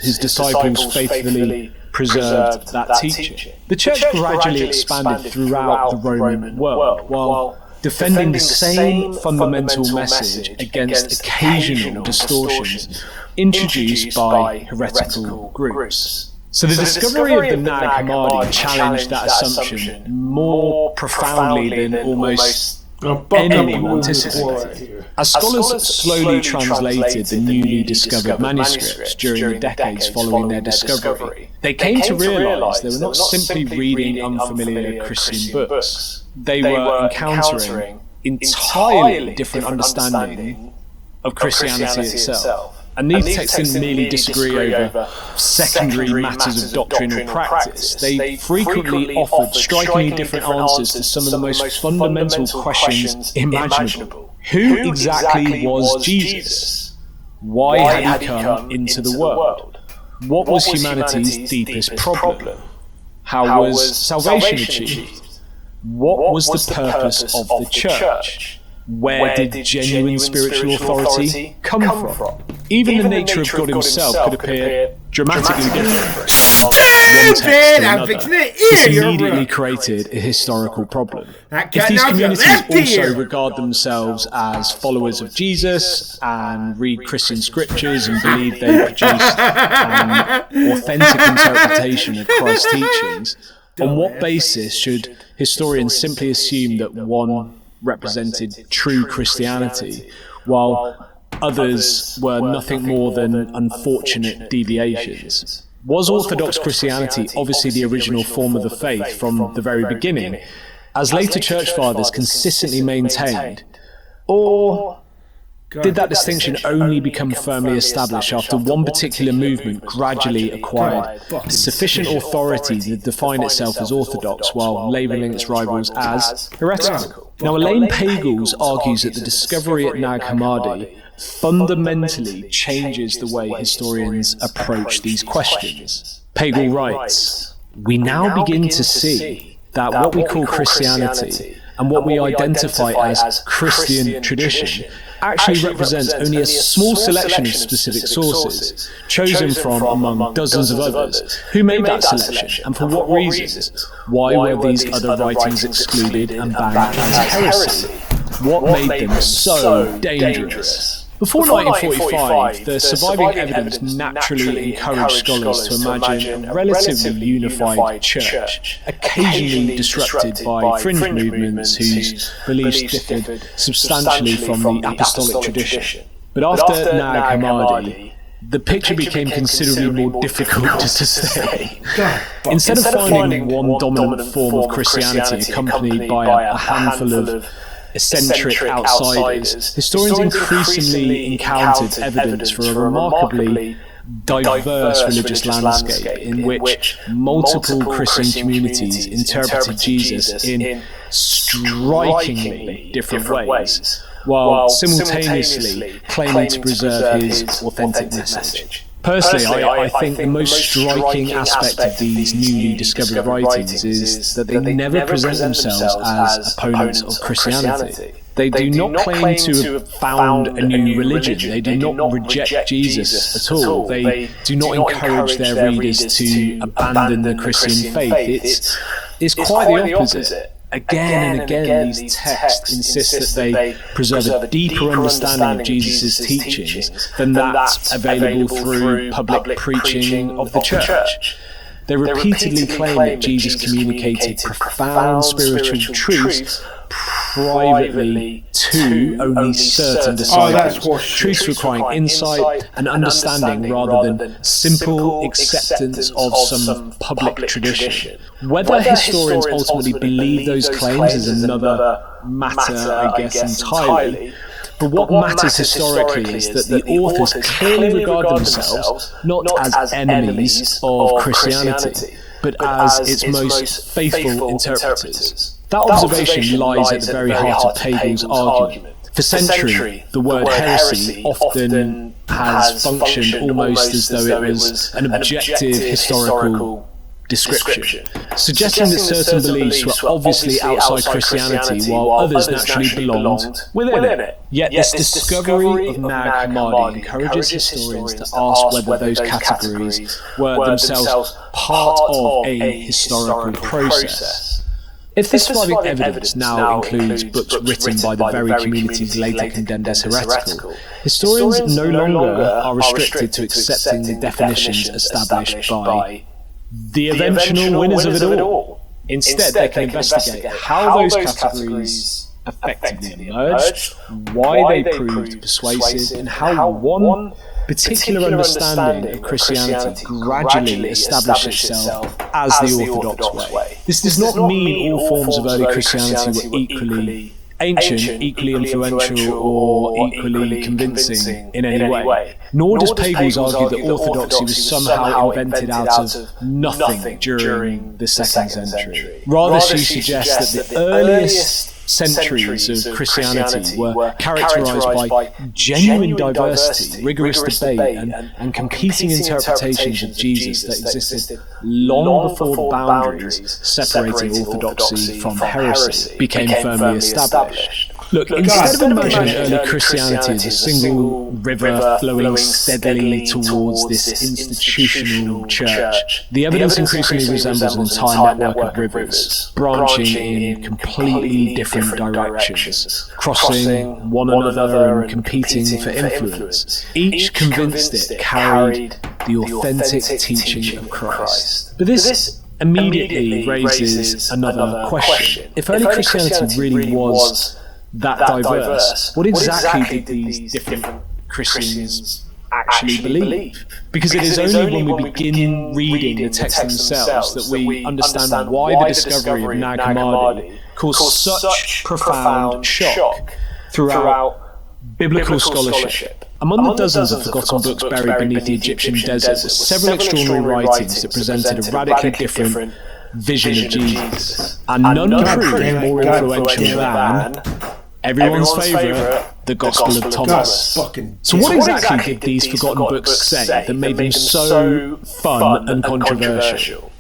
faithfully preserved that teaching. The church gradually expanded throughout the Roman world, while defending the same fundamental message against occasional distortions introduced by heretical groups. So the discovery of the Nag Hammadi challenged that assumption more profoundly than almost anyone anticipated. As scholars slowly translated the newly discovered manuscripts during the decades following their discovery, they came to realise they were not simply reading unfamiliar Christian books. They were encountering entirely different understanding of Christianity itself. And these texts didn't merely disagree over secondary matters of doctrine or practice. They frequently offered strikingly different answers to some of the most fundamental questions imaginable. Who exactly was Jesus? Why had he come into the world? What was humanity's deepest problem? How was salvation achieved? What was the purpose of the church? Where did genuine spiritual authority come from? Even the nature of God himself could appear dramatically different. Stupid! I'm fixing it. This immediately created a historical problem. If these communities also regard themselves as followers of Jesus and read Christian scriptures and believe they produce an authentic interpretation of Christ's teachings, on what basis should historians simply assume that one represented true Christianity, while others were nothing more than unfortunate deviations? Was Orthodox Christianity obviously the original form of the faith from the very beginning, as later church fathers consistently maintained? Or did that distinction only become firmly established after one particular movement gradually acquired sufficient authority to define itself as orthodox while labelling its rivals as heretical? Now, Elaine Pagels argues that the discovery at Nag Hammadi fundamentally changes the way historians approach these questions. Pagel writes, "We now begin to see that what we call Christianity and what we identify as Christian tradition actually represents only a small selection of specific sources, chosen from among dozens of others. Who made that selection, and for what reasons? Why were these other writings excluded and banned as heresy? What made them so dangerous?" Before 1945, the surviving evidence naturally encouraged scholars to imagine a relatively unified church, occasionally disrupted by fringe movements whose beliefs differed substantially from the apostolic tradition. But after Nag Hammadi, the picture became considerably more difficult to sustain. Instead of finding one dominant form of Christianity accompanied by a handful of eccentric outsiders, historians increasingly encountered evidence for a remarkably diverse religious landscape in which multiple Christian communities interpreted Jesus in strikingly different ways, while simultaneously claiming to preserve his authentic message. Personally, I think the most striking aspect of these newly discovered writings is that they never present themselves as opponents of Christianity. They do not claim to have found a new religion. They do not reject Jesus at all. They do not encourage their readers to abandon the Christian faith. It's quite the opposite. Again and again, these texts insist that they preserve a deeper understanding of Jesus' teachings than that's available through public preaching of the church. They repeatedly claim that Jesus communicated profound spiritual truths privately to only certain disciples, truths requiring insight and understanding rather than simple acceptance of some public tradition. Whether historians ultimately believe those claims is another matter, I guess, entirely. But what matters historically is that the authors clearly regard themselves not as enemies of Christianity, but as its most faithful interpreters. That observation lies at the very heart of Pagel's argument. For centuries, the word heresy often has functioned almost as though it was an objective historical description, suggesting that certain beliefs were obviously outside Christianity while others naturally belonged within it. Yet this discovery of Nag Hammadi encourages historians to ask whether those categories were themselves part of a historical process. If this surviving evidence now includes books written by the very communities later condemned as heretical, historians no longer are restricted to accepting the definitions established by the eventual winners of it all. Instead, they can investigate how those categories effectively emerged, why they proved persuasive, and how one particular understanding of Christianity gradually established itself as the orthodox way. This does not mean all forms of early Christianity were equally ancient, equally influential, or equally convincing in any way. Nor does Pagels argue that orthodoxy was somehow invented out of nothing during the 2nd century. Rather, she suggests that the earliest centuries of Christianity were characterized by genuine diversity, rigorous debate, and competing interpretations of Jesus that existed long before the boundaries separating orthodoxy from heresy became firmly established. Look, instead of imagining early Christianity as a single river flowing steadily towards this institutional church, the evidence increasingly resembles an entire network of rivers, branching in completely different directions, crossing one another and competing for influence. Each convinced it carried the authentic teaching of Christ. But this immediately raises another question. If early Christianity really was that diverse, what exactly did these different Christians actually believe? Because it is only when we begin reading the texts themselves that we understand why the discovery of Nag Hammadi caused such profound shock throughout biblical scholarship. Among the dozens of forgotten books buried beneath the Egyptian desert were several extraordinary writings that presented a radically different vision of Jesus, and none proved more influential than everyone's favourite the Gospel of Thomas. So what exactly did these forgotten books say that made them so fun and controversial?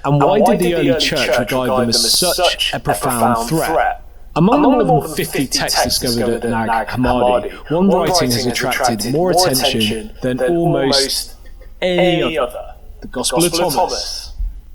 And why did the early church regard them as such a profound threat? Among the more than 50 texts discovered at Nag Hammadi, one writing has attracted more attention than almost any other, the Gospel of Thomas.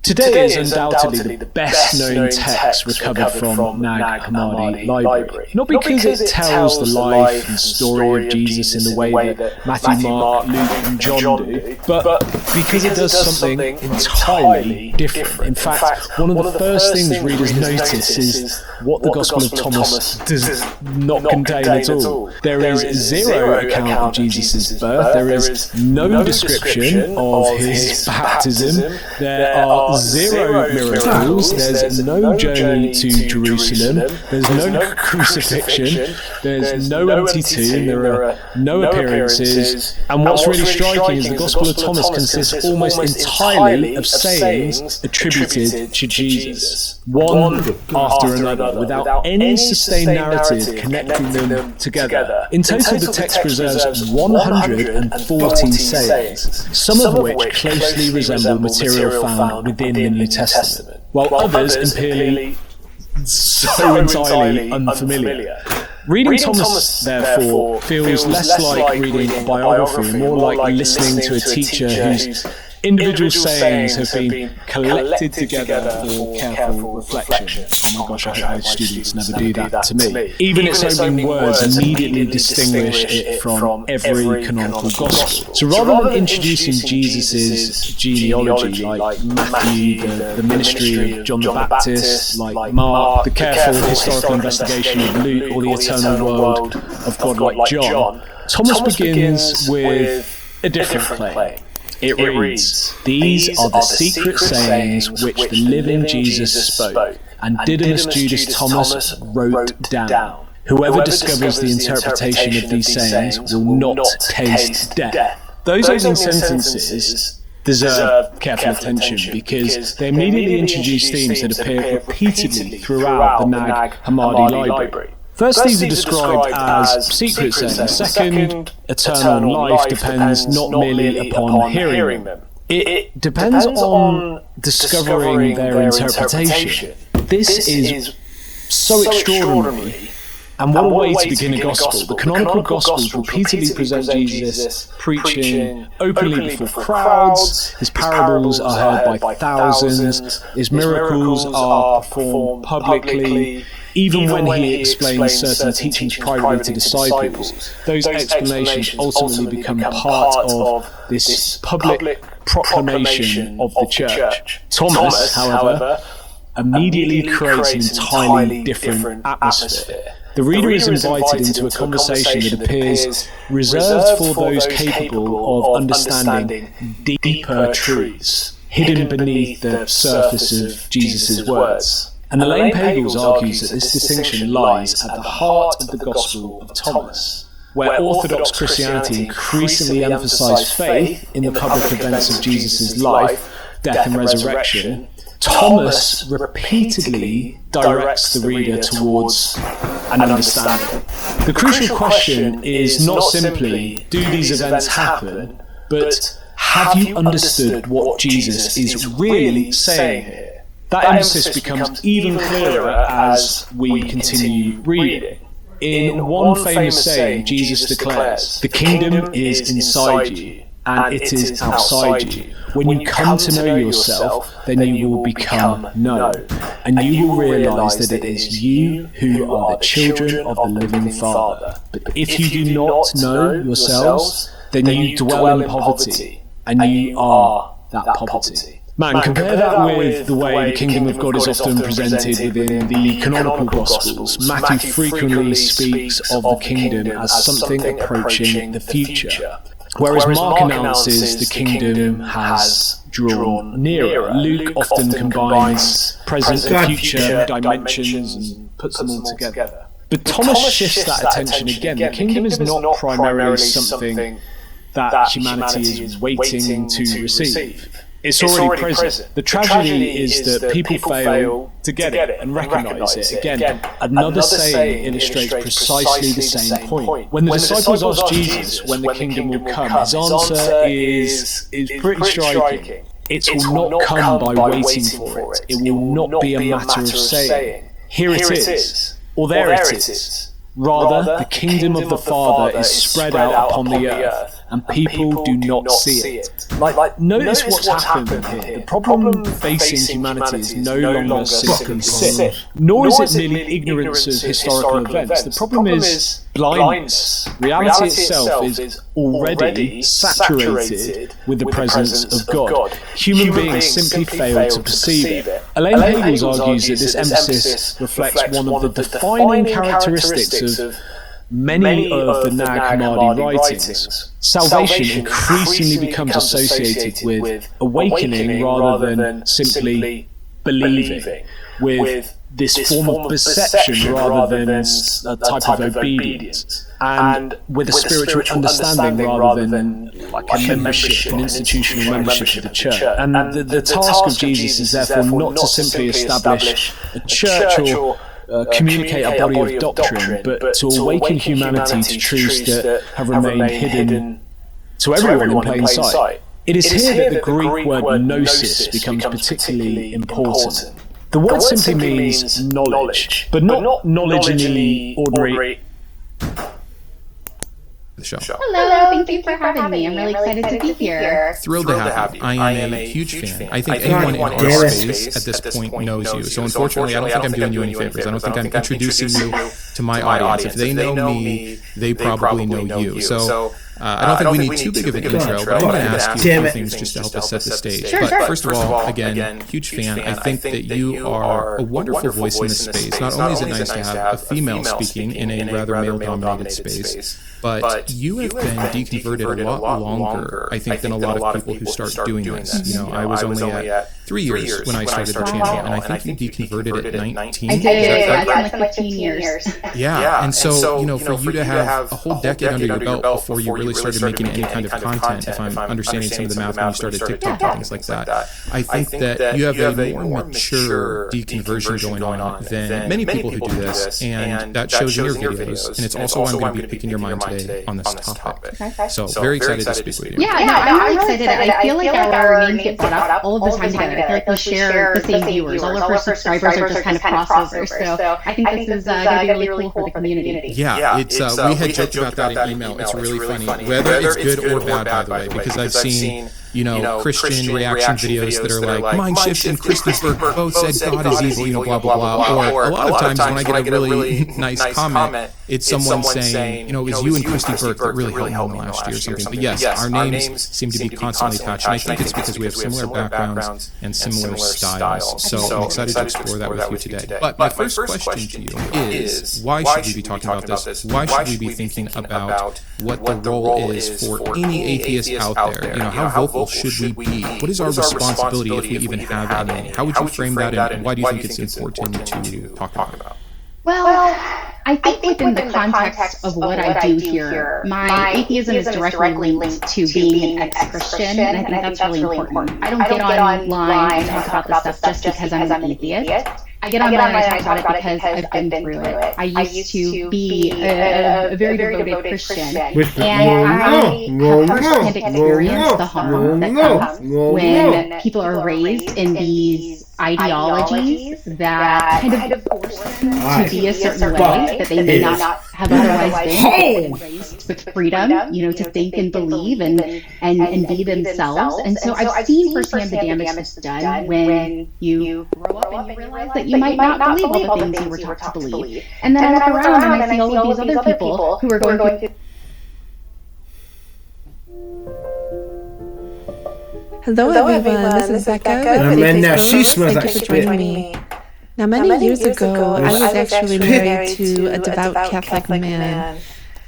Today is undoubtedly the best-known text recovered from Nag Hammadi Library. Not because it tells the life and story of Jesus in the way that Matthew, Mark, Luke and John do, but because it does something entirely different. In fact, one of the first things readers notice is what the Gospel of Thomas does not contain at all. There is zero account of Jesus' birth, there is no description of his baptism, there are zero miracles, there's no journey to Jerusalem, there's no crucifixion, there's no empty tomb, there are no appearances, and what's really striking is the Gospel of Thomas consists almost entirely of sayings attributed to Jesus, one after another, without any sustained narrative connecting them together. In total, the text preserves 140 sayings, some of which closely resemble material found within the New Testament, while others appear so entirely unfamiliar. Reading Thomas, therefore, feels less like reading a biography and more like listening to a teacher whose individual sayings have been collected together for careful reflection. Oh my gosh, I hope students never do that to me. Even its opening words immediately distinguish it from every canonical gospel. So rather than introducing Jesus' genealogy, like Matthew, the ministry of John the Baptist, like Mark, the careful historical investigation of Luke, or the eternal world of God like John, Thomas begins with a different claim. It reads, "These are the secret sayings which the living Jesus spoke, and Didymus Judas Thomas wrote down. Whoever discovers the interpretation of these sayings will not taste death." Those opening sentences deserve careful attention because they immediately introduce themes that appear repeatedly throughout the Nag Hammadi library. First, these are described as secret sayings. Second, eternal life depends not merely upon hearing them. It depends on discovering their interpretation. This is so extraordinary. And what a way to begin a gospel. The canonical gospels repeatedly present Jesus preaching openly before crowds, his parables are heard by thousands, his miracles are performed publicly. Even when he explains certain teachings privately to disciples, those explanations ultimately become part of this public proclamation of the church. Thomas, however, immediately creates an entirely different atmosphere. The reader is invited into a conversation that appears reserved for those capable of understanding deeper truths, hidden beneath the surface of Jesus' words. And Elaine Pagels argues that this distinction lies at the heart of the Gospel of Thomas, where Orthodox Christianity increasingly emphasised faith in the public events of Jesus' life, death and resurrection. Thomas repeatedly directs the reader towards an understanding. The crucial question is not simply, do these events happen, but have you understood what Jesus is really saying here? That emphasis becomes even clearer as we continue reading. In one famous saying, Jesus declares, "The kingdom is inside you, and it is outside you. When you come to know yourself, then you will become known, and you will realise that it is you who are the children of the living Father. But if you do not know yourselves, then you dwell in poverty, and you are that poverty." Man, compare that with the way the kingdom of God is often presented within the canonical Gospels. Matthew frequently speaks of the kingdom as something approaching the future, whereas Mark announces the kingdom has drawn nearer. Luke often combines present and future dimensions and puts them all together. But Thomas shifts that attention again. The kingdom is not primarily something that humanity is waiting to receive. It's already present. The tragedy is that people fail to get it and recognize it. Again, another saying illustrates precisely the same point. When the disciples asked Jesus when the kingdom will come, his answer is pretty striking. It will not come by waiting for it. It will not be a matter of saying, here it is, or there it is. Rather, the kingdom of the Father is spread out upon the earth, and people do not see it. Notice what's happened here. The problem facing humanity is no longer simply sin, nor is it merely ignorance of historical events. The problem is blindness. Reality itself is already saturated with the presence of God. Human beings simply fail to perceive it. Elaine Hagels argues that this emphasis reflects one of the defining characteristics of many of the Nag Hammadi writings. Salvation increasingly becomes associated with awakening rather than simply believing, with this form of perception rather than a type of obedience, and with a spiritual understanding rather than like a membership, an institutional membership of the church. And the task of Jesus is therefore not to simply establish a church or communicate a body of doctrine, but to awaken humanity to truths that have remained hidden to everyone in plain sight. It is here that the Greek word gnosis becomes particularly important. The word simply means knowledge, but not knowledge in the ordinary. The show. Hello, thank you for having me. I'm really excited to be here. Thrilled to have you. I am a huge fan. I think anyone in our space at this point knows you. So unfortunately, I don't think I'm doing you any favors. I don't think I'm introducing you to my audience. If they know me, they probably know you. So I don't think we need too big of an intro, but I'm going to ask you a few things just to help us set the stage. But first of all, again, huge fan. I think that you are a wonderful voice in this space. Not only is it nice to have a female speaking in a rather male-dominated space, but you have been deconverted a lot longer, I think, than a lot of people who start doing this. You know, I was only at 3 years when I started the channel, and I think you deconverted at 19. I did, like 15 years. Yeah, and so, you know, for you to have a whole decade under your belt before you really started making any kind of content, if I'm understanding some of the math when you started TikTok and things like that, I think that you have a more mature deconversion going on than many people who do this, and that shows in your videos, and it's also why I'm going to be picking your mind today on this topic. So very excited to speak with you. Yeah, no, I'm really excited. I feel like our names get brought up all of the time together. I feel like we share the same viewers. All of our subscribers are just kind of crossovers. So I think this is going to be really cool for the community. Yeah, it's we had joked about that in email. It's really funny, whether it's good or bad, by the way, because I've seen, you know, Christian reaction videos that are like, Mind Shift and Christopher both said God is evil, you know, blah, blah, blah. Or a lot of times when I get a really nice comment, it's someone saying, you know, it was you and Christy Burke that really helped me in the last year or something. But yes, our names seem to be constantly touched, and I think it's because we have similar backgrounds and similar styles. So I'm excited to explore that with you today. But my first question to you is, why should we be talking about this? Why should we be thinking about what the role is for any atheist out there? You know, how vocal should we be? What is our responsibility if we even have any? How would you frame that, and why do you think it's important to talk about? Well, I think within the context of what I do here, my atheism is directly linked to being an ex-Christian, and I think that's really important. I don't get online and talk about this stuff just because I'm an atheist. I get online and I talk about it because I've been through it. I used to be a very devoted Christian, and I have firsthand experienced the harm that comes when people are raised in these ideologies that kind of force them to be a certain way that they may not have otherwise been, raised with freedom, you know, to think and believe and be themselves. And so I've seen firsthand the damage that's done when you grow up and you realize that you might not believe all the things you were taught to believe. And then I look around and I see all of these other people who are going through. Hello everyone, this is Becca. Now she smells like spit. Now many years ago, I was actually married to a devout Catholic man.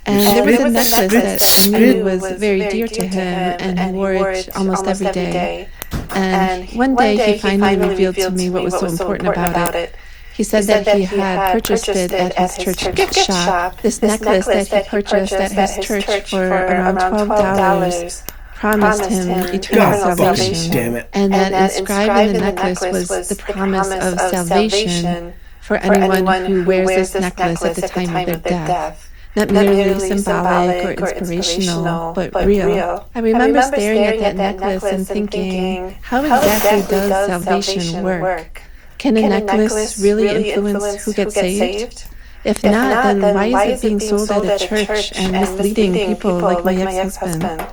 And there was a necklace that I knew was very dear to him, and he wore it almost every day. And one day he finally revealed to me what was so important about it. He said that he had purchased it at his church gift shop, this necklace that he purchased at his church for around $12. promised him eternal salvation, damn it. and that inscribed in the necklace was the promise of salvation for anyone who wears this necklace at the time of their death. Not merely symbolic or inspirational, but real. I remember staring at that necklace and thinking, how exactly does salvation work? Can a necklace really influence who gets saved? If not, then why is it being sold at a church and misleading people like my ex-husband?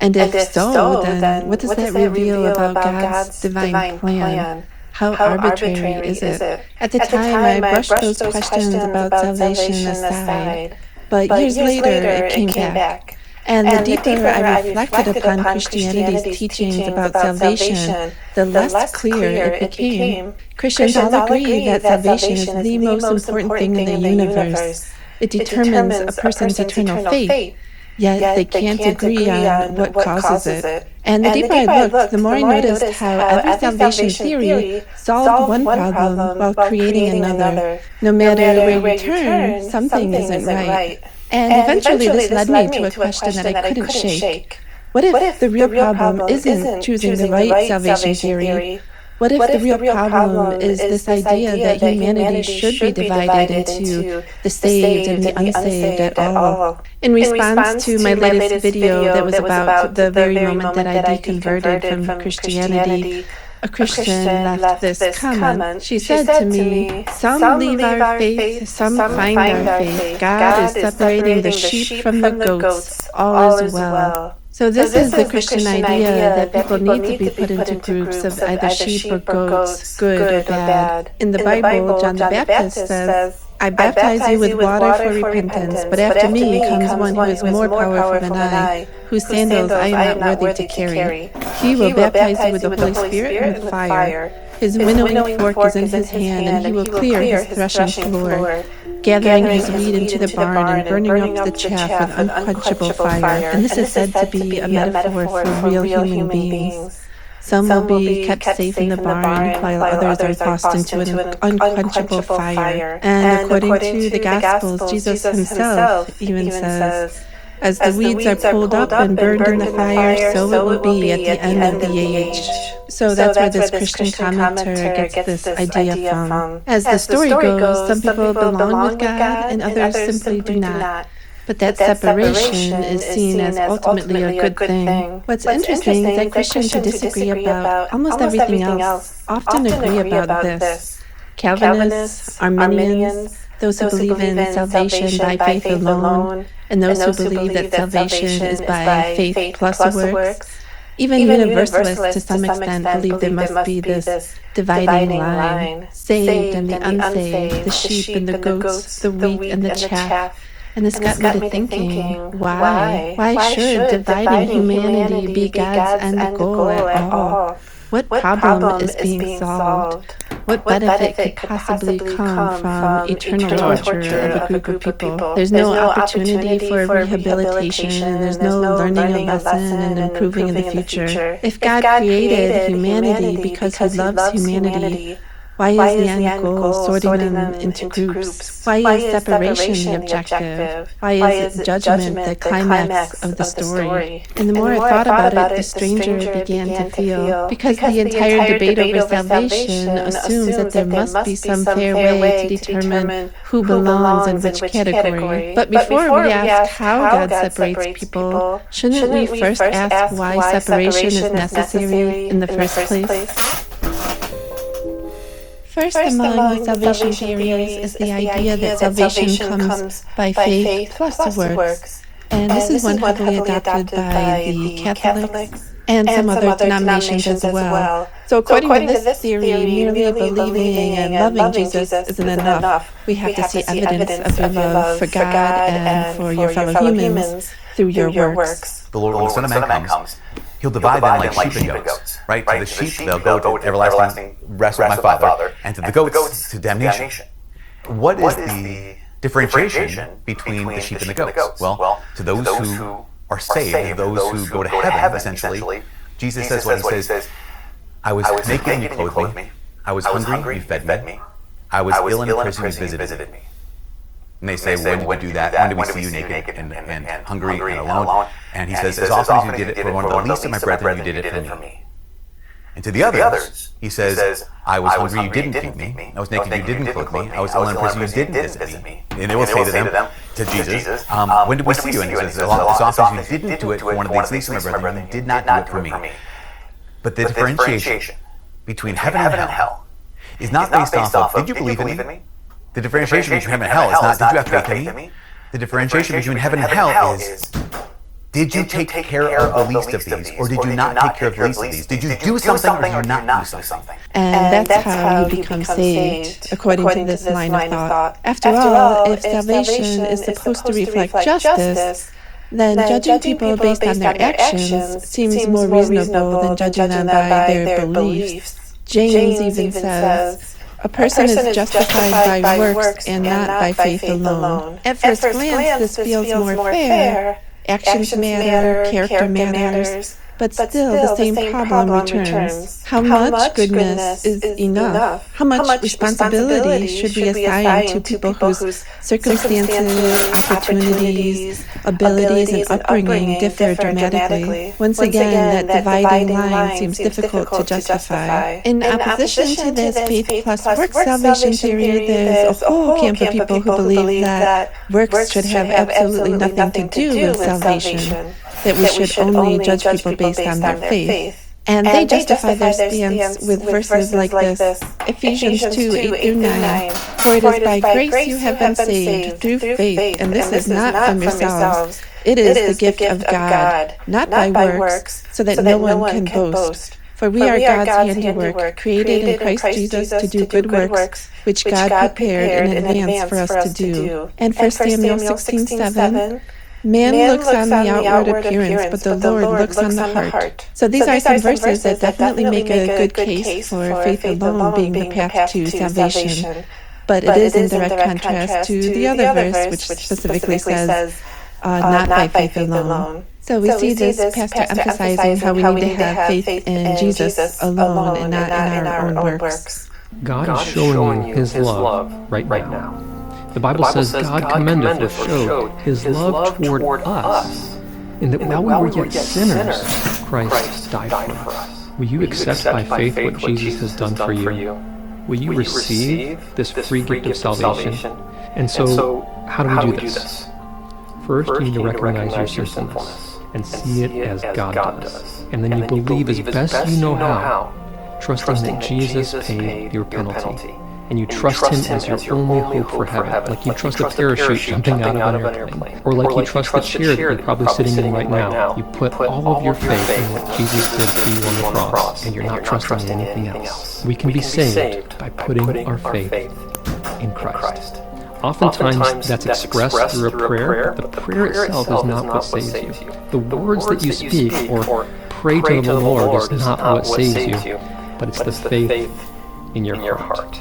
And if so, then what does that reveal about God's divine plan? How arbitrary is it? At the time, I brushed those questions about salvation aside, but years later it came back. And the deeper I reflected upon Christianity's teachings about salvation, the less clear it became. Christians all agree that salvation is the most important thing in the universe. It determines a person's eternal fate. Yet they can't agree on what causes it. And the deeper I looked, the more I noticed how every salvation theory solved one problem while creating another. No matter where you turn, something isn't right. And eventually this led me to a question that I couldn't shake. What if the real problem isn't choosing the right salvation theory? What if the real problem is this idea that humanity should be divided into the saved and the unsaved at all? In response to my latest video that was about the very moment that I deconverted from Christianity, a Christian left this comment. She said to me, "Some leave our faith, some find our faith. God is separating the sheep from the goats. All is well." So this is the Christian idea that people need to be put into groups of either sheep or goats, good or bad. In the Bible, John the Baptist says, "I baptize you with water for repentance, but after me comes one who is more powerful than I, whose sandals I am not worthy to carry. He will baptize you with the Holy Spirit and with fire. His winnowing fork is in his hand, and he will clear his threshing floor, gathering his wheat into the barn and burning up the chaff with unquenchable fire." And this is said to be a metaphor for real human beings. Some will be kept safe in the barn, while others are tossed into an unquenchable fire. And according to the Gospels, Jesus himself even says, "As the weeds are pulled up and burned in the fire, so it will be at the end of the age." So that's where this Christian commenter gets this idea from. As the story goes, some people belong with God and others simply do not. But that separation is seen as ultimately a good thing. What's interesting is that Christians who disagree about almost everything else often agree about this. Calvinists, Arminians, those who believe in salvation by faith alone, and those who believe that salvation is by faith plus works. Even Universalists to some extent believe there must be this dividing line, saved and the unsaved, the sheep and the goats, the wheat and the chaff. And this got me to thinking, why? Why should dividing humanity be God's end goal at all? What problem is being solved? What benefit could possibly come from eternal torture of a group of people? There's no opportunity for rehabilitation, there's no learning a lesson and improving in the future. If God created humanity because he loves humanity, why is the end goal sorting them into groups? Why is separation the objective? Why is judgment the climax of the story? And the more I thought about it, the stranger it began to feel. Because the entire debate over salvation assumes that there must be some fair way to determine who belongs in which category. But before we ask how God separates people, shouldn't we first ask why separation is necessary in the first place? First among salvation theories is the idea that salvation comes by faith plus works. And this is one heavily adopted by the Catholics and some other denominations as well. So according to this theory, merely believing and loving Jesus isn't enough. We have to see evidence of your love for God and for your fellow humans through your works. The Lord, when the Son of Man comes, he'll divide them like sheep and goats, right? To the sheep, they'll go to everlasting rest with my Father, and to the goats, to damnation. What is the differentiation between the sheep and the goats? Well, to those who are saved, those who go to heaven, essentially, Jesus says what he says, "I was naked and you clothed me. I was hungry, you fed me. I was ill and in prison, you visited me." And they say, when did you do that? When did we see you naked and hungry and alone? And he says, as often as you did it for one of the least of my brethren, you did it for me. And to the others, he says, I was hungry, you didn't feed me. I was naked, you didn't clothe me. I was ill in prison, you didn't visit me. And they will say to them, to Jesus, when did we see you? And he says, as often as you didn't do it for one of the least of my brethren, you did not do it for me. But the differentiation between heaven and hell is not based off of, did you believe in me? The differentiation between heaven and hell is not, did you have faith in me? The differentiation between heaven and hell is, did you take care of the least of these, or did you not take care of the least of these? Did you do something, or did you not do something? And that's how you become saved, according to this line of thought. After all, if salvation is supposed to reflect justice, then judging people based on their actions seems more reasonable than judging them by their beliefs. James even says, a person is justified by works and not by faith alone. At first glance, this feels more fair. Actions matter, character matters, but still the same problem returns. How much goodness is enough? How much responsibility should we assign to people whose circumstances, opportunities, abilities, and upbringing differ dramatically? Once again, that dividing line seems difficult to justify. In opposition to this faith plus works salvation theory, there's a whole camp of people who believe that works should have absolutely nothing to do with salvation, that we should only judge people based on their faith. And they justify their stance with verses like this, Ephesians 2:8-9. For it is by grace you have been saved through faith, and this is not from yourselves. It is the gift of God, not by works, so that no one can boast. For we are God's handiwork, created in Christ Jesus to do good works, which God prepared in advance for us to do. And 1 Samuel 16:7. Man looks on the outward appearance, but the Lord looks on the heart. So these are some verses that definitely make a good case for faith alone being the path to salvation. But it is in direct contrast to the other verse, which specifically says, not by faith alone. So we see this pastor emphasizing how we need to have faith in Jesus alone and not in our own works. God is showing you His love right now. The Bible says God commendeth or showed His love toward us, in that while we were yet sinners, Christ died for us. Will you accept by faith what Jesus has done for you? Will you receive this free gift of salvation? And so, how do we do this? First, you need to recognize your sinfulness and see it as God does. And then you believe as best you know how, trusting that Jesus paid your penalty. And you trust Him as your only hope for heaven, like you trust a parachute jumping out of an airplane, or like you trust the chair that you're probably sitting in right now. You put all of your faith in what Jesus did for you on the cross, and you're not trusting in anything else. We can be saved by putting our faith in Christ. Oftentimes that's expressed through a prayer, but the prayer itself is not what saves you. The words that you speak or pray to the Lord is not what saves you, but it's the faith in your heart.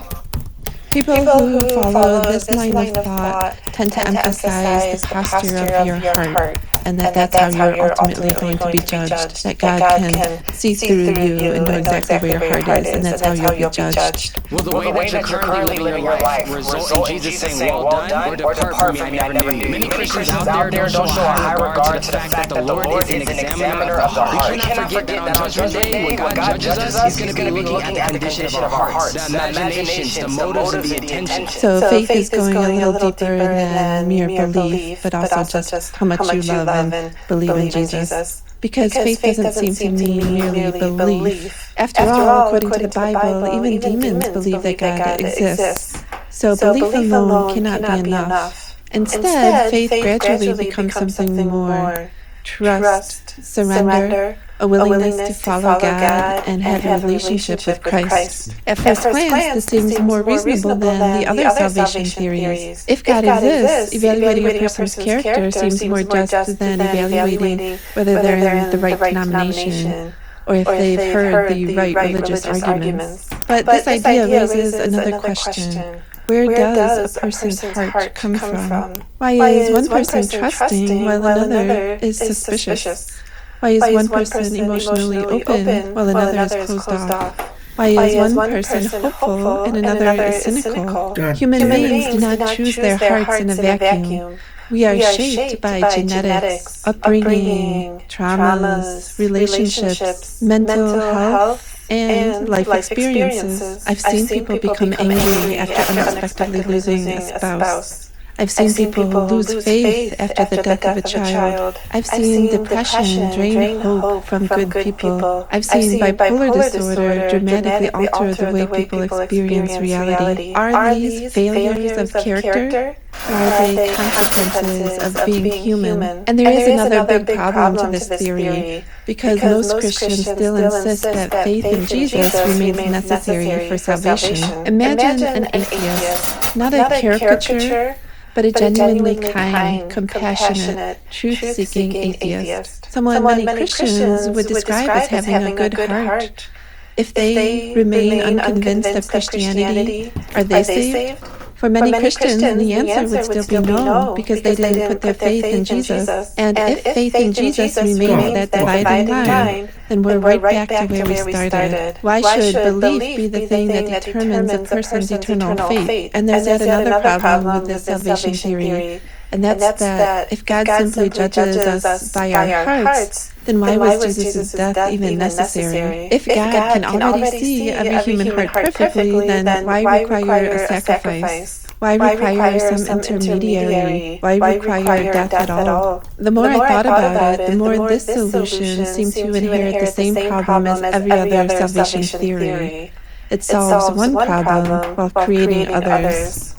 People who follow this line of thought tend to emphasize the posture of your heart, and that's how you're ultimately going to be judged, that God can see through you and know exactly where your heart is, and that's how you'll be judged. Will the way that you're currently living your life result in Jesus saying, well done, or depart from me, I never knew you? Many Christians out there don't show a high regard to the fact that the Lord is an examiner of the heart. We cannot forget that on Judgment Day, when God judges us, He's going to be looking at the condition of our hearts, the imaginations, the motives, and the intentions. So faith is going a little deeper than mere belief, but also just how much you love and believe in Jesus. Because faith doesn't seem to mean merely belief. After all, according to the Bible, even demons believe that God exists. So belief alone cannot be enough. Instead, faith gradually becomes something more: trust, surrender, a willingness to follow God and have a relationship with Christ. At first glance, this seems more reasonable than the other salvation theories. If God exists, evaluating a person's character seems more just than evaluating whether they're in the right denomination or if they've heard the right religious arguments. But this idea raises another question. Where does a person's heart come from? Why is one person trusting while another is suspicious? Why is one person emotionally open while another is closed off? Why is one person hopeful and another is cynical? Human beings do not choose their hearts in a vacuum. We are shaped by genetics, upbringing, traumas, relationships, mental health, and life experiences. I've seen people become angry after unexpectedly losing a spouse. I've seen people lose faith after the death of a child. I've seen depression drain hope from good people. I've seen bipolar disorder dramatically alter the way people experience reality. Are these failures of character? Or are they consequences of being human? And there is another big problem to this theory, because most Christians still insist that faith in Jesus remains necessary for salvation. Imagine an atheist, not a caricature, but a genuinely kind, compassionate, truth-seeking atheist. Someone many Christians would describe as having a good heart. If they remain unconvinced of Christianity, are they saved? For many Christians, the answer would still be no, because they didn't put their faith in Jesus. And if faith in Jesus remains that dividing line, then we're right back to where we started. Why should belief be the thing that determines a person's eternal fate? And there's yet another problem with this salvation theory, and that's that if God simply judges us by our hearts, then why was Jesus' death even necessary? If God can already see every human heart perfectly, then why require a sacrifice? Why require some intermediary? Why require death at all? The more I thought about it, the more this solution seemed to inherit the same problem as every other salvation theory. It solves one problem while creating others.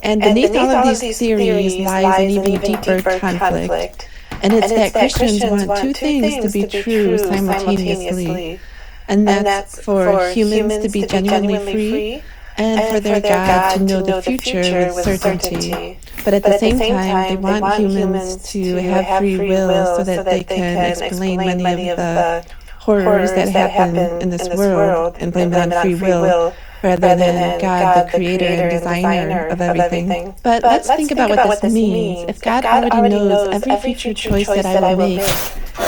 And beneath all of these theories lies an even deeper conflict. And it's that Christians want two things to be true simultaneously. And that's for humans to be genuinely free, and for their God to know the future with certainty. But at the same time, they want humans to have free will so that they can explain many of the horrors that happen in this world and blame it on free will, rather than God, the creator and designer of everything. But let's think about what this means. If God already knows every future choice that I will make,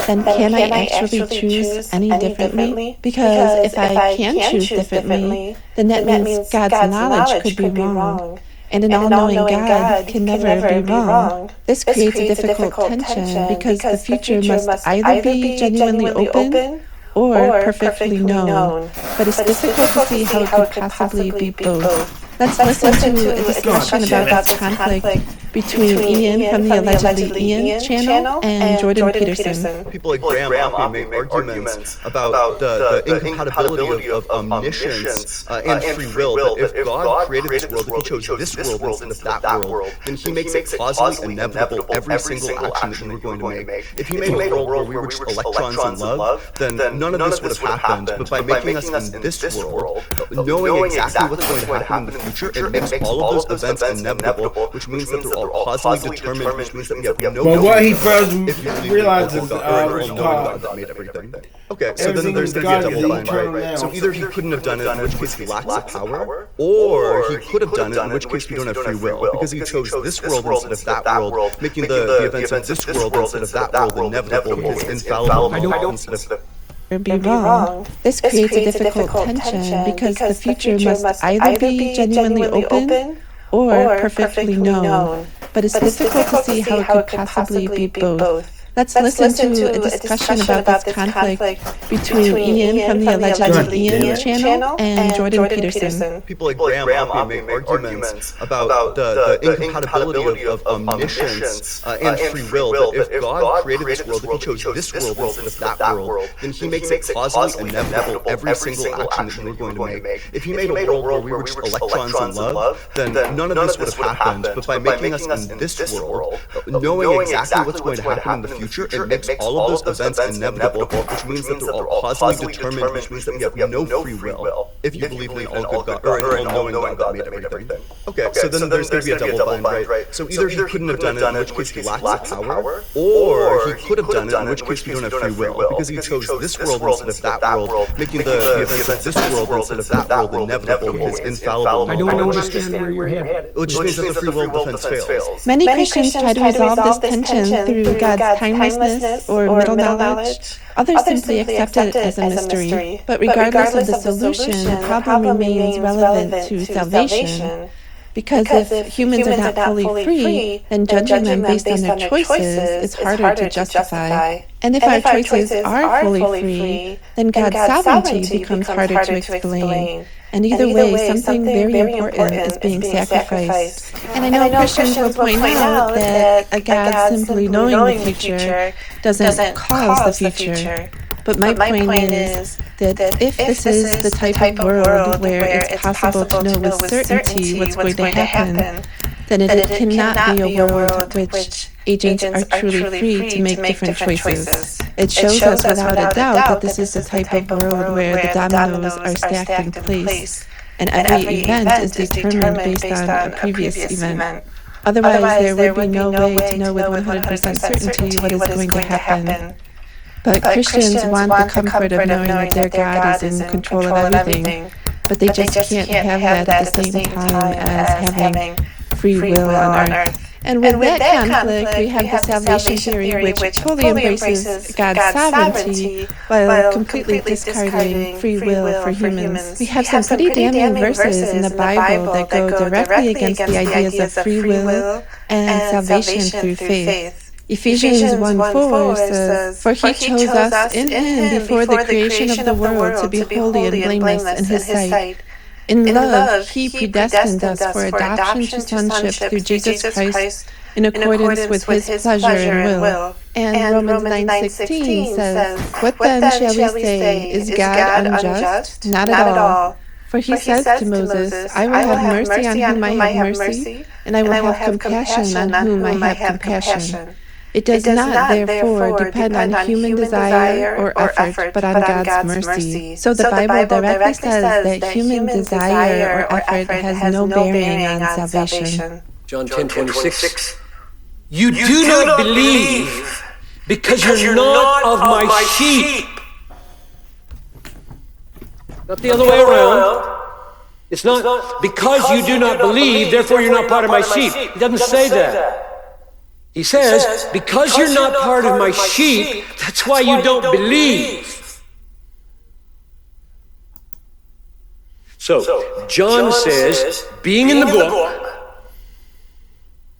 then can I actually choose any differently? Because if I can choose differently, then that means God's knowledge could be wrong. And an all-knowing God can never be wrong. This creates a difficult tension because the future must either be genuinely open or perfectly known, but it's difficult to see how it could possibly be both. Let's listen to a discussion about this conflict between Ian from the Allegedly Ian channel and Jordan Peterson. People like Graham Hoppe make arguments about the incompatibility of omniscience and free will, that if God created this world, if he chose this world instead of that world, then he makes it causally inevitable every single action that we were going to make. If he made a world where we were just electrons in love, then none of this would have happened. But by making us in this world, knowing exactly what's going to happen in the future, it makes all of those events inevitable, which means that they're all causally determined, which means that we have no But what he first realizes that made everything. Okay, so then there's the double bind, right? So either he couldn't have done it, in which case he lacks the power, or he could have done it, in which case we don't have free will, because he chose this world instead of that world, making the events of this world instead of that world inevitable, because infallible instead of be wrong. This creates a difficult tension because the future must either be genuinely open or perfectly known. But it's difficult to see how it could possibly be both. Let's listen to a discussion about this conflict between Ian from the Allegedly Ian channel and Jordan Peterson. People like Graham Hoppe make arguments about the incompatibility of omniscience and free will, that if God created this world, if he chose this world instead of that world, then he makes it causally inevitable every single action that we were going to make. If he made a world where we were just electrons in love, then none of this would have happened. But by making us in this world, knowing exactly what's going to happen in the future, it makes all of those events inevitable, which means that they're all causally determined, which means that we have no free will, if you believe in an all-good God, or an all-knowing God that made everything. Okay, so then there's going to be a double bind, right? So either he couldn't have done it, in which case he lacks the power, or he could have done it, in which case we don't have free will, because he chose this world instead of that world, making the events of this world instead of that world inevitable, because infallible. I don't understand where you're headed. Which means that the free will defense fails. Many Christians try to resolve this tension through God's time timelessness or middle knowledge. Others simply accept it as a mystery. But regardless of the solution, the problem remains relevant to salvation. Because if humans are not fully free, then judging them based on their choices is harder to justify. And if our choices are fully free, then God's sovereignty becomes harder to explain. And either way, something very important is being sacrificed. And I know Christians will point out that a God simply knowing the future doesn't cause the future. But my point is that if this is the type of world where it's possible to know with certainty what's going to happen, then it cannot be a world in which agents are truly free to make different choices. It shows us without a doubt that this is the type of world where the dominoes are stacked in place, and every event is determined based on a previous event. Otherwise, there would be no way to know with 100% certainty what is going to happen. But Christians want the comfort of knowing that their God is in control of everything, but they just can't have that at the same time as having free will on earth. And with that conflict, we have the salvation theory, which totally embraces God's sovereignty while completely discarding free will for humans. We have some pretty damning verses in the Bible that go directly against the ideas of free will and salvation through faith. Ephesians 1:4 says, "For he chose us in him before the creation of the world to be holy and blameless in his sight. In love, he predestined us for adoption to sonship through Jesus Christ in accordance with his pleasure and will." And Romans 9:16 says, "What then shall we say? Is God unjust? Not at all. For he says to Moses, I will have mercy on whom I have mercy, and I will have compassion on whom I have compassion." It does not, therefore, depend on human desire or effort, but on God's mercy. So the Bible directly says that human desire or effort has no bearing on salvation. John 10:26. You do not believe because you're not of my sheep. Not the other way around. It's not because you do not believe, therefore you're not part of my sheep. He doesn't say that. He says, because you're not part of my sheep, that's why you don't believe. So, John says, being in the book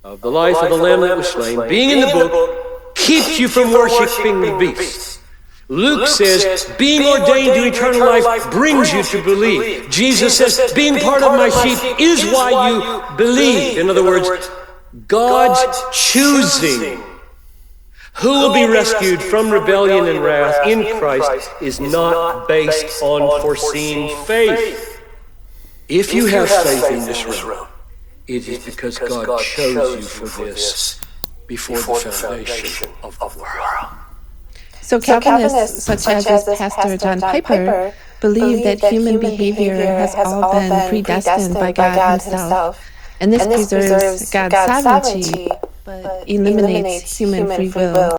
of the life of the Lamb that was slain, being in the book keeps you from worshiping the beast. Luke says, being ordained to eternal life brings you to believe. Jesus says, being part of my sheep is why you believe. In other words, God's choosing who will be rescued from rebellion and wrath in Christ is not based on foreseen faith. If you have faith in this room, it is because God chose you for this before the foundation of the world. So Calvinists, such as his pastor John Piper, believe that human behavior has all been predestined by God himself. And this preserves God's sovereignty, but eliminates human free will.